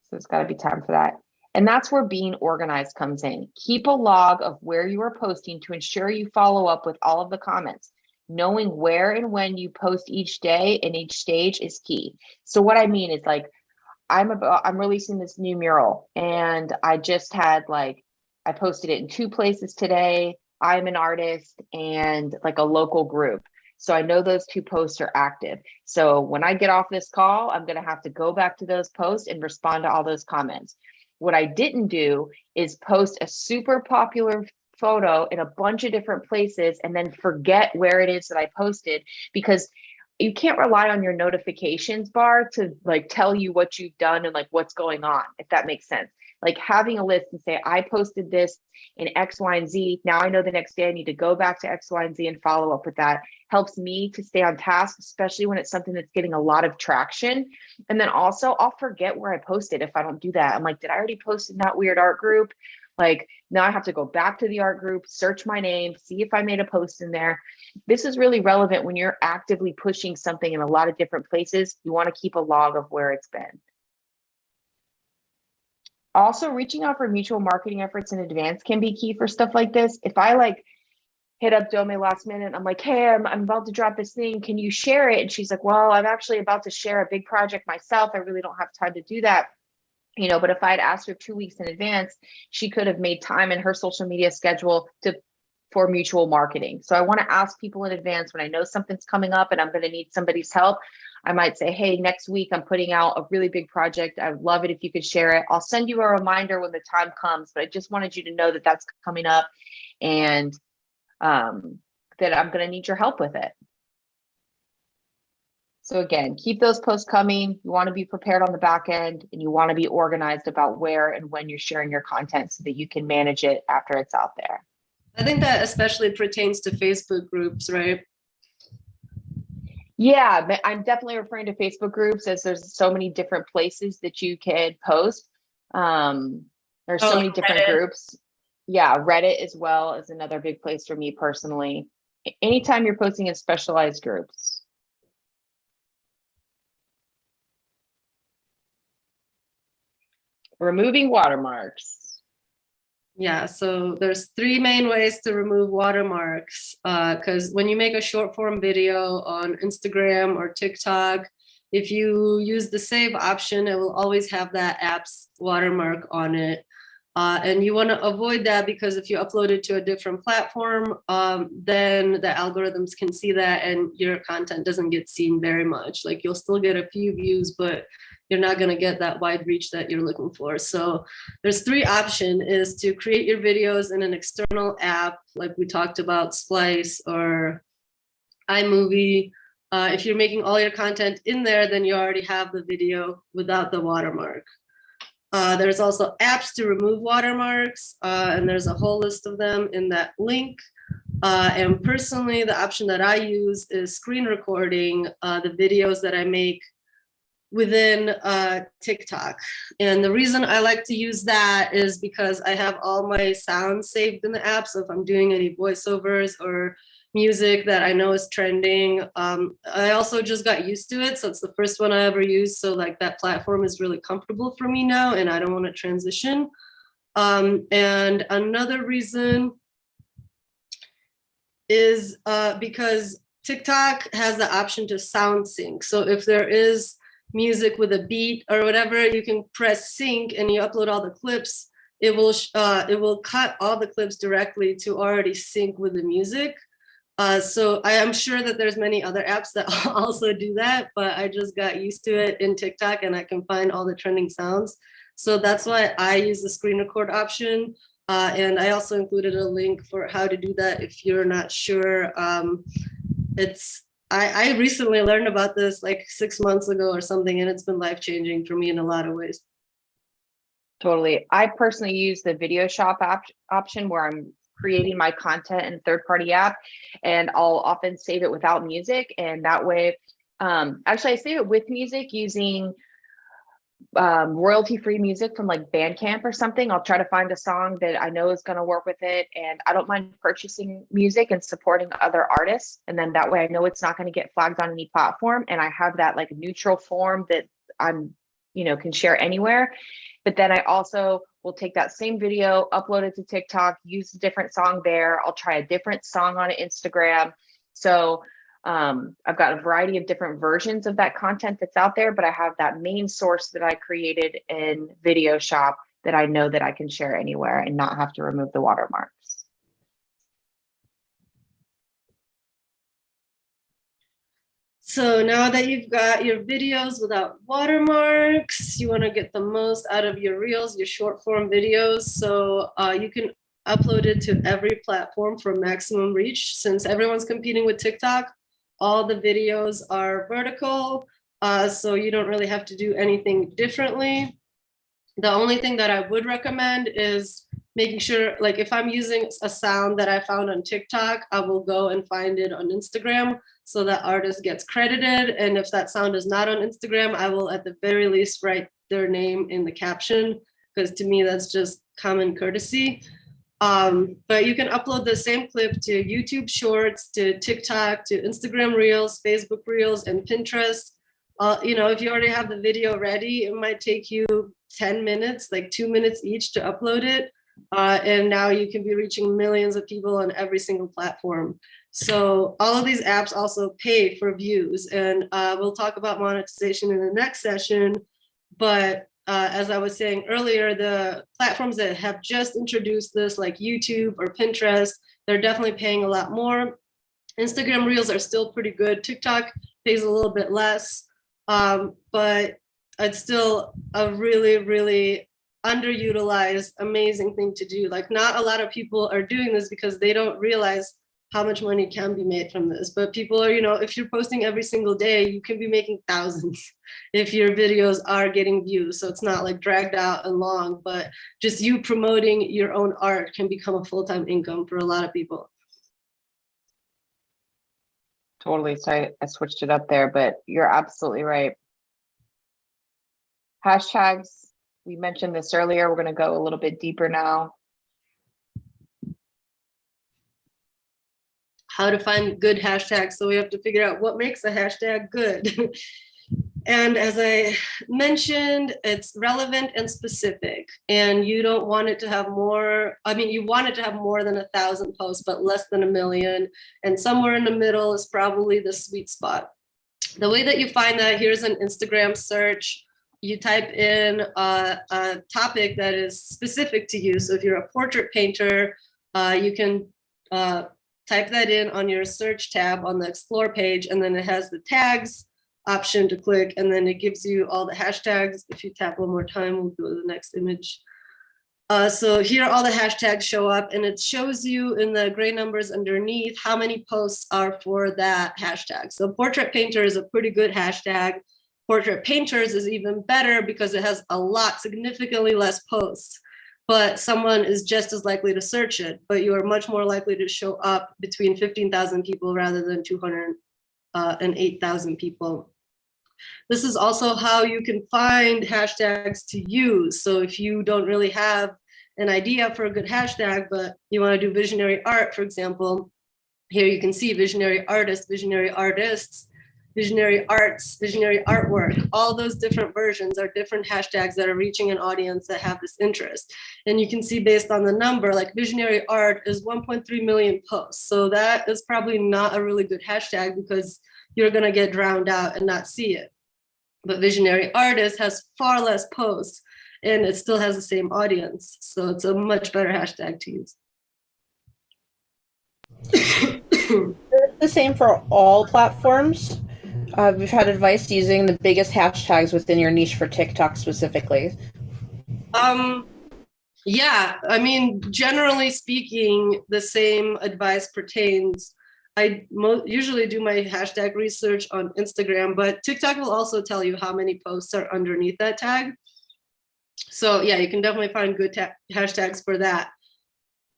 So it's got to be time for that. And that's where being organized comes in. Keep a log of where you are posting to ensure you follow up with all of the comments. Knowing where and when you post each day and each stage is key. So what I mean is, like, I'm releasing this new mural, and I just had, like, I posted it in 2 places today. I'm an artist and like a local group. So I know those 2 posts are active. So when I get off this call, I'm going to have to go back to those posts and respond to all those comments. What I didn't do is post a super popular photo in a bunch of different places and then forget where it is that I posted, because you can't rely on your notifications bar to, like, tell you what you've done and like what's going on, if that makes sense. Like, having a list and say, I posted this in X, Y, and Z. Now I know the next day I need to go back to X, Y, and Z and follow up with that. Helps me to stay on task, especially when it's something that's getting a lot of traction. And then also, I'll forget where I posted if I don't do that. I'm like, did I already post in that weird art group? Like, now I have to go back to the art group, search my name, see if I made a post in there. This is really relevant when you're actively pushing something in a lot of different places. You want to keep a log of where it's been. Also, reaching out for mutual marketing efforts in advance can be key for stuff like this. If I, like, hit up Domé last minute, I'm like, hey, I'm about to drop this thing, can you share it? And she's like, well, I'm actually about to share a big project myself. I really don't have time to do that. You know, but if I had asked her 2 weeks in advance, she could have made time in her social media schedule for mutual marketing. So I want to ask people in advance when I know something's coming up and I'm going to need somebody's help. I might say, hey, next week I'm putting out a really big project. I would love it if you could share it. I'll send you a reminder when the time comes, but I just wanted you to know that that's coming up, and that I'm going to need your help with it. So again, keep those posts coming. You want to be prepared on the back end, and you want to be organized about where and when you're sharing your content so that you can manage it after it's out there. I think that especially pertains to Facebook groups, right? Yeah, but I'm definitely referring to Facebook groups, as there's so many different places that you can post. There's so many different Reddit. groups. Yeah, Reddit as well is another big place for me personally. Anytime you're posting in specialized groups. Removing watermarks. Yeah, so there's 3 main ways to remove watermarks, because when you make a short form video on Instagram or TikTok, if you use the save option, it will always have that app's watermark on it. And you want to avoid that, because if you upload it to a different platform, then the algorithms can see that and your content doesn't get seen very much. Like, you'll still get a few views, but you're not going to get that wide reach that you're looking for. So there's 3 options: is to create your videos in an external app, like we talked about, Splice or iMovie. If you're making all your content in there, then you already have the video without the watermark. There's also apps to remove watermarks, and there's a whole list of them in that link. And personally, the option that I use is screen recording the videos that I make within TikTok. And the reason I like to use that is because I have all my sounds saved in the app. So if I'm doing any voiceovers or music that I know is trending, I also just got used to it. So it's the first one I ever used. So, like, that platform is really comfortable for me now, and I don't want to transition. And another reason is because TikTok has the option to sound sync. So if there is music with a beat or whatever, you can press sync and you upload all the clips. It will cut all the clips directly to already sync with the music. So I am sure that there's many other apps that also do that, but I just got used to it in TikTok and I can find all the trending sounds. So that's why I use the screen record option. And I also included a link for how to do that if you're not sure. I recently learned about this like 6 months ago or something, and it's been life-changing for me in a lot of ways. Totally. I personally use the video shop option where I'm creating my content in a third-party app, and I'll often save it without music. And that way, actually I save it with music using royalty-free music from like Bandcamp or something. I'll try to find a song that I know is going to work with it. And I don't mind purchasing music and supporting other artists. And then that way I know it's not going to get flagged on any platform. And I have that like neutral form that I'm, can share anywhere. But then I also will take that same video, upload it to TikTok, use a different song there. I'll try a different song on Instagram. So I've got a variety of different versions of that content that's out there, but I have that main source that I created in Video Shop that I know that I can share anywhere and not have to remove the watermarks. So now that you've got your videos without watermarks, you want to get the most out of your reels, your short form videos. So you can upload it to every platform for maximum reach. Since everyone's competing with TikTok, all the videos are vertical, so you don't really have to do anything differently. The only thing that I would recommend is making sure, like if I'm using a sound that I found on TikTok, I will go and find it on Instagram so that artist gets credited. And if that sound is not on Instagram, I will at the very least write their name in the caption, because to me, that's just common courtesy. But you can upload the same clip to YouTube Shorts, to TikTok, to Instagram Reels, Facebook Reels, and Pinterest. If you already have the video ready, it might take you 10 minutes, like 2 minutes each to upload it. And now you can be reaching millions of people on every single platform. So all of these apps also pay for views, and we'll talk about monetization in the next session. But as I was saying earlier, the platforms that have just introduced this, like YouTube or Pinterest, they're definitely paying a lot more. Instagram Reels are still pretty good. TikTok pays a little bit less, but it's still a really, really underutilized, amazing thing to do. Like, not a lot of people are doing this because they don't realize how much money can be made from this. But people are, if you're posting every single day, you can be making thousands if your videos are getting views. So it's not like dragged out and long, but just you promoting your own art can become a full-time income for a lot of people. Totally. So I switched it up there, but you're absolutely right. Hashtags, we mentioned this earlier. We're going to go a little bit deeper now. How to find good hashtags. So we have to figure out what makes a hashtag good. And as I mentioned, it's relevant and specific, and you don't want it to have more, you want it to have more than 1,000 posts, but less than 1 million. And somewhere in the middle is probably the sweet spot. The way that you find that, here's an Instagram search. You type in a topic that is specific to you. So if you're a portrait painter, you can type that in on your search tab on the explore page, and then it has the tags option to click, and then it gives you all the hashtags. If you tap one more time, we'll go to the next image. So here all the hashtags show up, and it shows you in the gray numbers underneath how many posts are for that hashtag. So portrait painter is a pretty good hashtag. Portrait painters is even better because it has a lot, significantly less posts, but someone is just as likely to search it, but you are much more likely to show up between 15,000 people rather than 208,000 people. This is also how you can find hashtags to use. So if you don't really have an idea for a good hashtag, but you want to do visionary art, for example, here you can see visionary artist, visionary artists, visionary arts, visionary artwork. All those different versions are different hashtags that are reaching an audience that have this interest. And you can see based on the number, like visionary art is 1.3 million posts. So that is probably not a really good hashtag because you're going to get drowned out and not see it. But visionary artist has far less posts and it still has the same audience. So it's a much better hashtag to use. It's the same for all platforms. We've had advice using the biggest hashtags within your niche for TikTok specifically. Yeah, generally speaking, the same advice pertains. I usually do my hashtag research on Instagram, but TikTok will also tell you how many posts are underneath that tag. So yeah, you can definitely find good hashtags for that.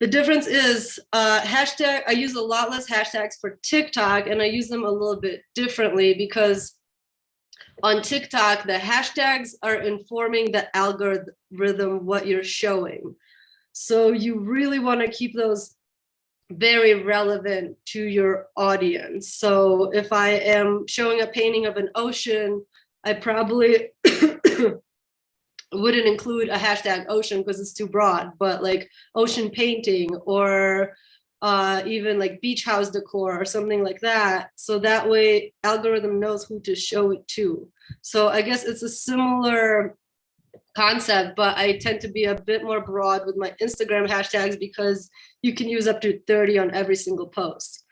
The difference is I use a lot less hashtags for TikTok, and I use them a little bit differently because On TikTok, the hashtags are informing the algorithm what you're showing. So you really want to keep those very relevant to your audience. So if I am showing a painting of an ocean, I probably wouldn't include a hashtag ocean because it's too broad, but like ocean painting or even like beach house decor or something like that. So that way algorithm knows who to show it to. So I guess it's a similar concept, but I tend to be a bit more broad with my Instagram hashtags because you can use up to 30 on every single post.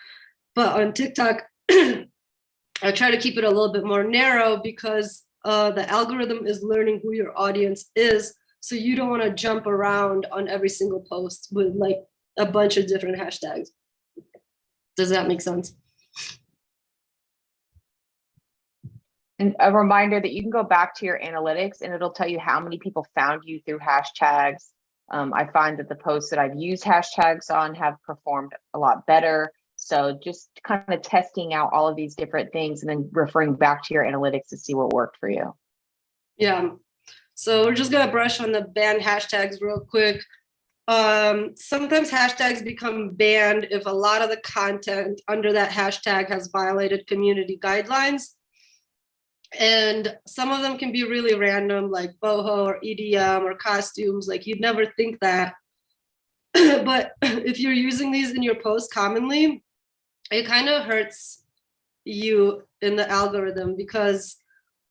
But on TikTok, I try to keep it a little bit more narrow because the algorithm is learning who your audience is. So you don't want to jump around on every single post with like a bunch of different hashtags. Does that make sense? And a reminder that you can go back to your analytics and it'll tell you how many people found you through hashtags. I find that the posts that I've used hashtags on have performed a lot better. So just kind of testing out all of these different things and then referring back to your analytics to see what worked for you. Yeah. So we're just going to brush on the banned hashtags real quick. Sometimes hashtags become banned if a lot of the content under that hashtag has violated community guidelines. And some of them can be really random, like boho or EDM or costumes. Like you'd never think that. But if you're using these in your posts commonly, it kind of hurts you in the algorithm because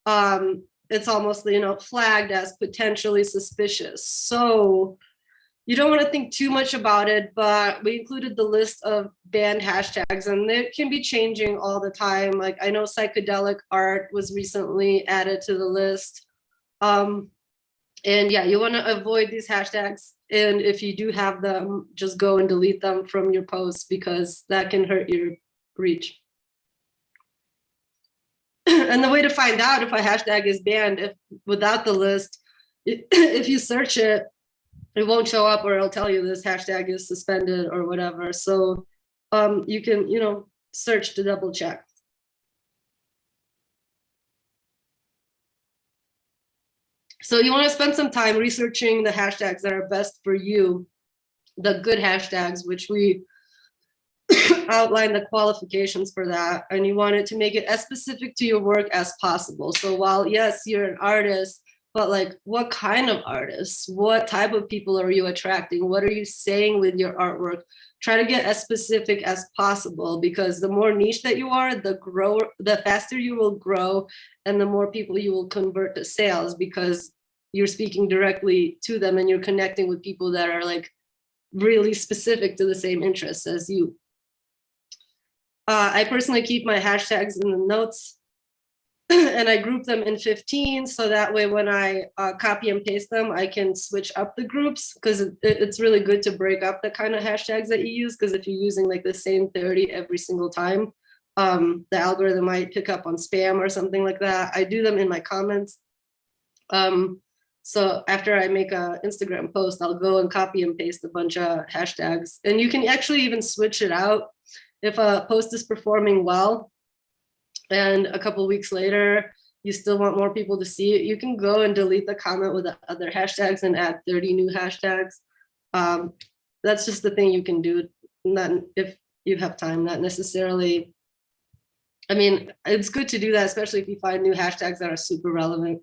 it's almost, flagged as potentially suspicious. So you don't want to think too much about it, but we included the list of banned hashtags and it can be changing all the time. Like I know psychedelic art was recently added to the list. And yeah, you want to avoid these hashtags. And if you do have them, just go and delete them from your posts because that can hurt your reach. And the way to find out if a hashtag is banned without the list, if you search it, it won't show up or it'll tell you this hashtag is suspended or whatever. So you can, search to double check. So you want to spend some time researching the hashtags that are best for you, the good hashtags, which we outline the qualifications for that. And you want it to make it as specific to your work as possible. So while yes, you're an artist, but like what kind of artists, what type of people are you attracting? What are you saying with your artwork? Try to get as specific as possible because the more niche that you are, the faster you will grow and the more people you will convert to sales because you're speaking directly to them and you're connecting with people that are like really specific to the same interests as you. I personally keep my hashtags in the notes and I group them in 15 so that way when I copy and paste them, I can switch up the groups because it's really good to break up the kind of hashtags that you use because if you're using like the same 30 every single time, the algorithm might pick up on spam or something like that. I do them in my comments. So after I make an Instagram post, I'll go and copy and paste a bunch of hashtags and you can actually even switch it out. If a post is performing well and a couple of weeks later, you still want more people to see it, you can go and delete the comment with the other hashtags and add 30 new hashtags. That's just the thing you can do, not if you have time, not necessarily. I mean, it's good to do that, especially if you find new hashtags that are super relevant.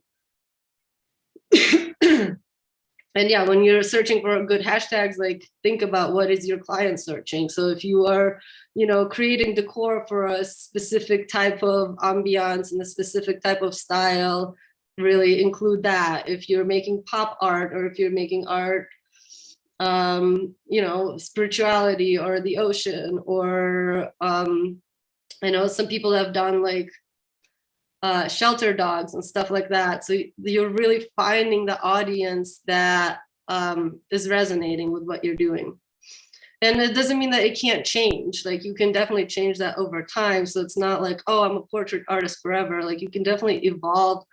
And yeah, when you're searching for good hashtags, like think about what is your client searching. So if you are, creating decor for a specific type of ambiance and a specific type of style, really include that. If you're making pop art or if you're making art, spirituality or the ocean, or I know some people have done like shelter dogs and stuff like that. So you're really finding the audience that is resonating with what you're doing. And it doesn't mean that it can't change. Like you can definitely change that over time. So it's not like, oh, I'm a portrait artist forever. Like you can definitely evolve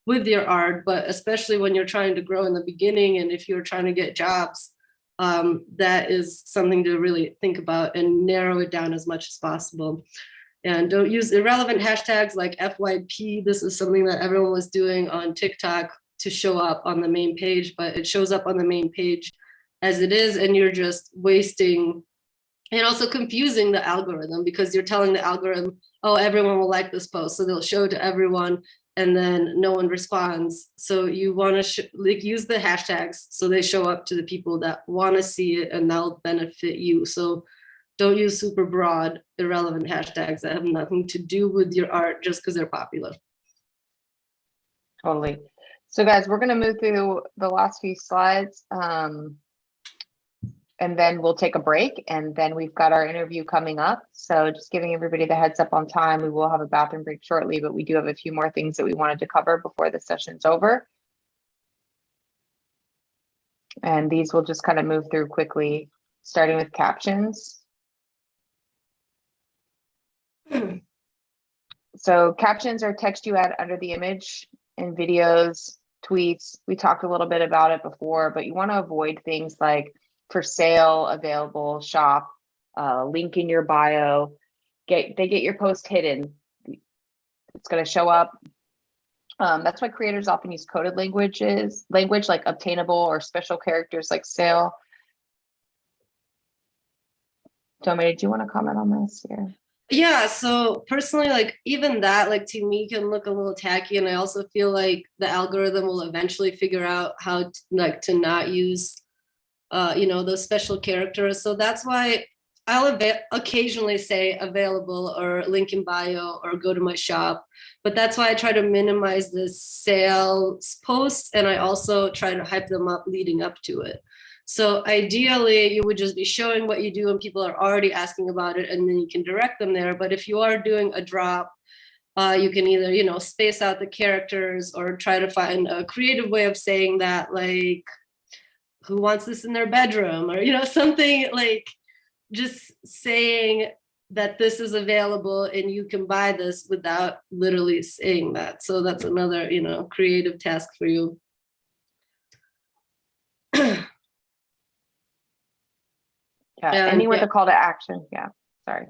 with your art, but especially when you're trying to grow in the beginning and if you're trying to get jobs, that is something to really think about and narrow it down as much as possible. And don't use irrelevant hashtags like FYP. This is something that everyone was doing on TikTok to show up on the main page, but it shows up on the main page as it is, and you're just wasting and also confusing the algorithm, because you're telling the algorithm, oh, everyone will like this post, so they'll show it to everyone, and then no one responds. So you want to like use the hashtags so they show up to the people that want to see it, and that'll benefit you. So don't use super broad, irrelevant hashtags that have nothing to do with your art just because they're popular. Totally. So guys, we're going to move through the last few slides. And then we'll take a break, and then we've got our interview coming up. So just giving everybody the heads up on time, we will have a bathroom break shortly, but we do have a few more things that we wanted to cover before the session's over. And these will just kind of move through quickly, starting with captions. So captions are text you add under the image in videos, tweets. We talked a little bit about it before, but you want to avoid things like for sale, available, shop, link in your bio. They get your post hidden. It's going to show up. That's why creators often use coded language like obtainable or special characters like sale. Domé, did you want to comment on this here? Yeah, so personally, like even that, like to me, can look a little tacky, and I also feel like the algorithm will eventually figure out how to not use those special characters. So that's why I'll occasionally say available or link in bio or go to my shop. But that's why I try to minimize the sales posts, and I also try to hype them up leading up to it. So ideally, you would just be showing what you do and people are already asking about it, and then you can direct them there. But if you are doing a drop, you can either, space out the characters or try to find a creative way of saying that, like, who wants this in their bedroom, or something like just saying that this is available and you can buy this without literally saying that. So that's another creative task for you. Yeah, ending with a call to action. Yeah, sorry.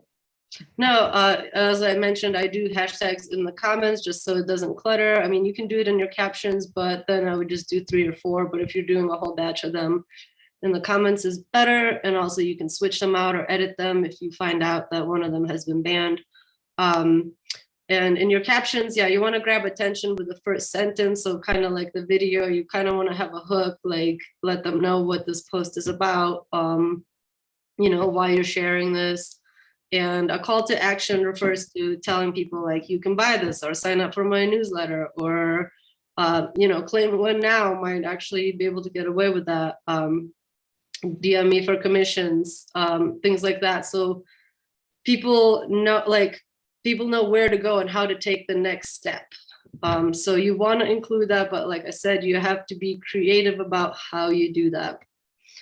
No, as I mentioned, I do hashtags in the comments just so it doesn't clutter. I mean, you can do it in your captions, but then I would just do 3 or 4. But if you're doing a whole batch of them, in the comments is better. And also you can switch them out or edit them if you find out that one of them has been banned. And in your captions, yeah, you want to grab attention with the first sentence. So kind of like the video, you kind of want to have a hook, like let them know what this post is about, why you're sharing this. And a call to action refers to telling people like, you can buy this or sign up for my newsletter, or, claim one now might actually be able to get away with that. DM me for commissions, things like that. So people know where to go and how to take the next step. So you want to include that, but like I said, you have to be creative about how you do that.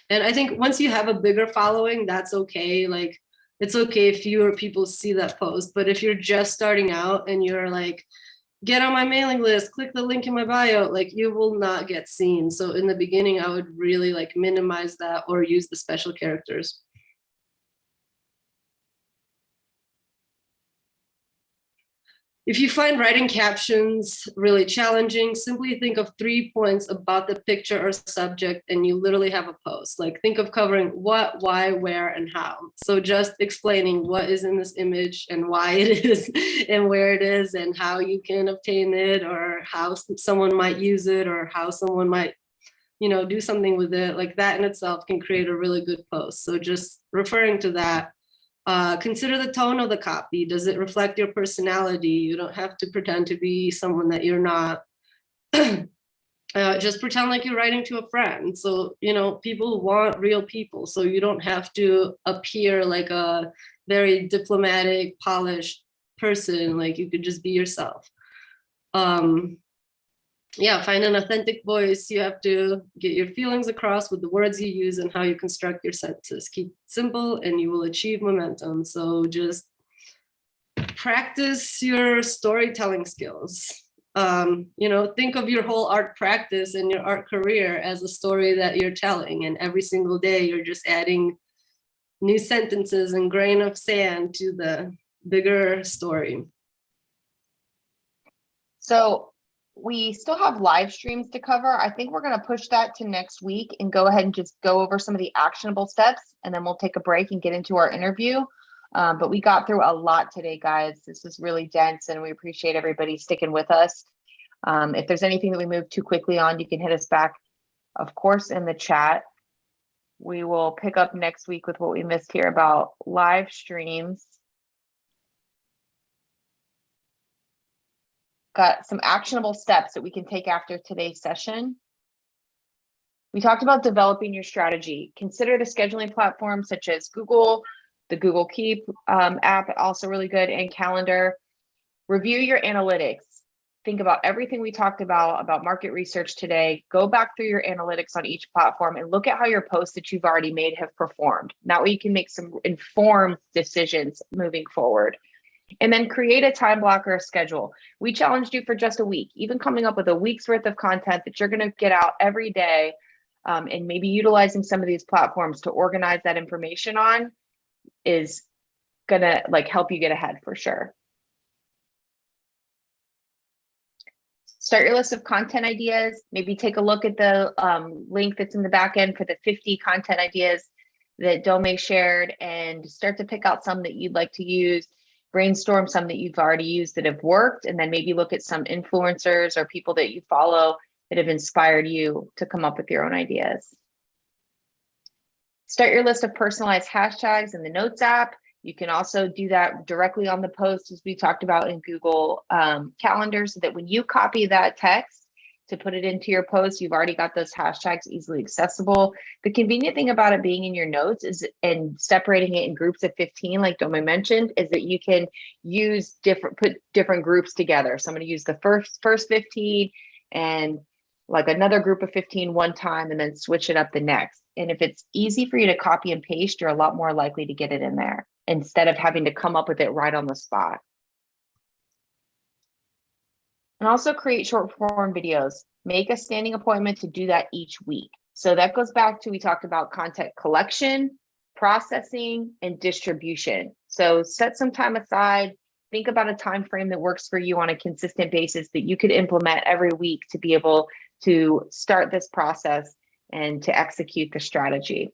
And I think once you have a bigger following, that's okay. Like, it's okay if fewer people see that post, but if you're just starting out and you're like, get on my mailing list, click the link in my bio, like you will not get seen. So in the beginning, I would really like minimize that or use the special characters. If you find writing captions really challenging, simply think of 3 points about the picture or subject and you literally have a post. Like think of covering what, why, where, and how. So just explaining what is in this image and why it is and where it is and how you can obtain it, or how someone might use it, or how someone might, do something with it. Like that in itself can create a really good post. So just referring to that. Consider the tone of the copy. Does it reflect your personality? You don't have to pretend to be someone that you're not. Just pretend like you're writing to a friend. So, people want real people. So you don't have to appear like a very diplomatic, polished person. Like you could just be yourself. Find an authentic voice. You have to get your feelings across with the words you use and how you construct your sentences. Keep it simple and you will achieve momentum. So just practice your storytelling skills. Think of your whole art practice and your art career as a story that you're telling. And every single day you're just adding new sentences and grain of sand to bigger story. So we still have live streams to cover. I think we're going to push that to next week and go ahead and just go over some of the actionable steps, and then we'll take a break and get into our interview. But we got through a lot today, guys. This was really dense, and we appreciate everybody sticking with us. If there's anything that we moved too quickly on, you can hit us back, of course, in the chat. We will pick up next week with what we missed here about live streams. Got some actionable steps that we can take after today's session. We talked about developing your strategy. Consider the scheduling platforms such as Google, the Google Keep app, also really good, and Calendar. Review your analytics. Think about everything we talked about market research today. Go back through your analytics on each platform and look at how your posts that you've already made have performed. That way you can make some informed decisions moving forward. And then create a time block or a schedule. We challenged you for just a week, even coming up with a week's worth of content that you're going to get out every day, and maybe utilizing some of these platforms to organize that information on is going to help you get ahead for sure. Start your list of content ideas. Maybe take a look at the link that's in the back end for the 50 content ideas that Domé shared, and start to pick out some that you'd like to use. Brainstorm some that you've already used that have worked, and then maybe look at some influencers or people that you follow that have inspired you to come up with your own ideas. Start your list of personalized hashtags in the Notes app. You can also do that directly on the post, as we talked about in Google Calendar, so that when you copy that text to put it into your post, you've already got those hashtags easily accessible. The convenient thing about it being in your notes is, and separating it in groups of 15, like Domé mentioned, is that you can use put different groups together. So I'm going to use the first 15 and like another group of 15 one time, and then switch it up the next. And if it's easy for you to copy and paste, you're a lot more likely to get it in there instead of having to come up with it right on the spot. And also create short form videos. Make a standing appointment to do that each week. So that goes back to, we talked about content collection, processing, and distribution. So set some time aside, think about a time frame that works for you on a consistent basis that you could implement every week to be able to start this process and to execute the strategy.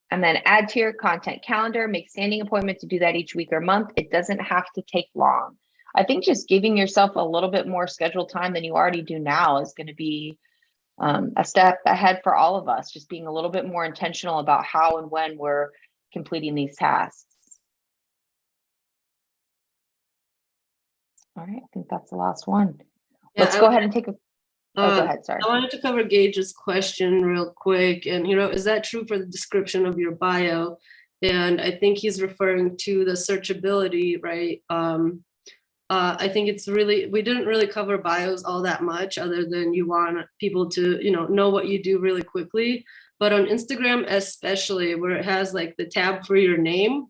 And then add to your content calendar, make standing appointment to do that each week or month. It doesn't have to take long. I think just giving yourself a little bit more scheduled time than you already do now is going to be a step ahead for all of us, just being a little bit more intentional about how and when we're completing these tasks. All right, I think that's the last one. Yeah, Let's go ahead and take a, oh, go ahead, sorry. I wanted to cover Gage's question real quick. And, is that true for the description of your bio? And I think he's referring to the searchability, right? I think it's really, we didn't really cover bios all that much, other than you want people to, know what you do really quickly. But on Instagram, especially where it has like the tab for your name,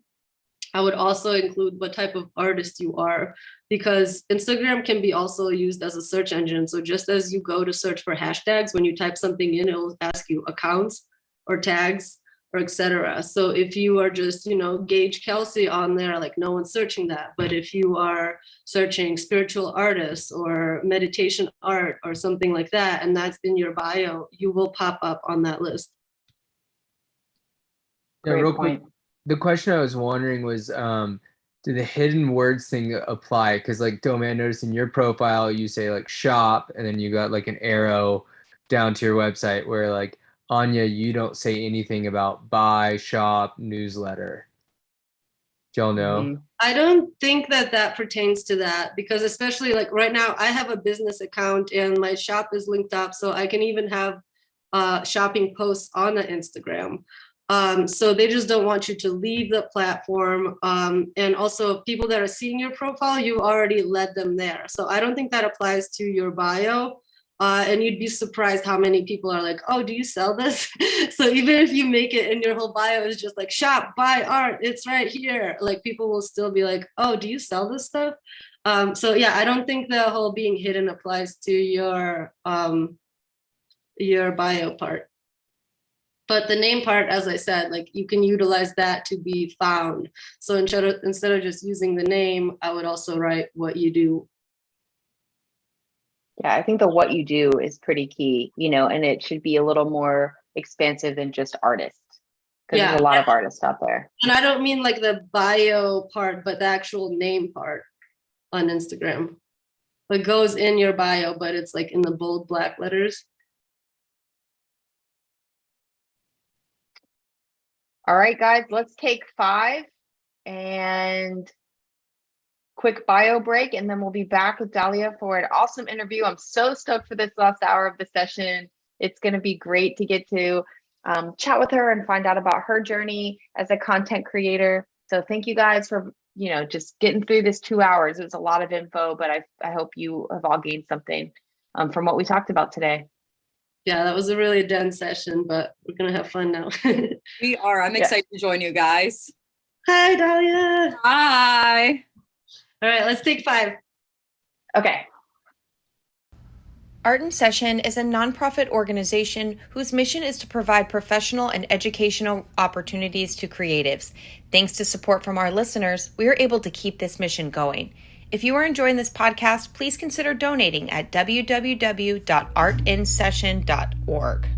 I would also include what type of artist you are, because Instagram can be also used as a search engine. So just as you go to search for hashtags, when you type something in, it will ask you accounts or tags or etc. So if you are just, Gage Kelsey on there, like no one's searching that. But if you are searching spiritual artists or meditation art or something like that, and that's in your bio, you will pop up on that list. Yeah, Great real point. quick. The question I was wondering was, do the hidden words thing apply? Because like Domé, I noticed in your profile, you say like shop, and then you got like an arrow down to your website, where like Ania, you don't say anything about buy, shop, newsletter. Do y'all know? Mm-hmm. I don't think that pertains to that, because especially like right now, I have a business account and my shop is linked up, so I can even have shopping posts on the Instagram. So they just don't want you to leave the platform. And also people that are seeing your profile, you already led them there. So I don't think that applies to your bio. And you'd be surprised how many people are like, oh, do you sell this? So even if you make it and your whole bio is just like shop, buy art, it's right here. Like people will still be like, oh, do you sell this stuff? So yeah, I don't think the whole being hidden applies to your bio part. But the name part, as I said, like you can utilize that to be found. So instead of just using the name, I would also write what you do. Yeah, I think the what you do is pretty key, and it should be a little more expansive than just artist, because Yeah. there's a lot of artists out there. And I don't mean like the bio part, but the actual name part on Instagram. It goes in your bio, but it's like in the bold black letters. All right, guys, let's take 5 and quick bio break, and then we'll be back with Dahlia for an awesome interview. I'm so stoked for this last hour of the session. It's going to be great to get to chat with her and find out about her journey as a content creator. So thank you guys for just getting through this 2 hours. It was a lot of info, but I hope you have all gained something from what we talked about today. Yeah, that was a really dense session, but we're gonna have fun now. We are. I'm excited to join you guys. Hi, Dahlia. Hi. All right, let's take 5. Okay. Art in Session is a nonprofit organization whose mission is to provide professional and educational opportunities to creatives. Thanks to support from our listeners, we are able to keep this mission going. If you are enjoying this podcast, please consider donating at www.artinsession.org.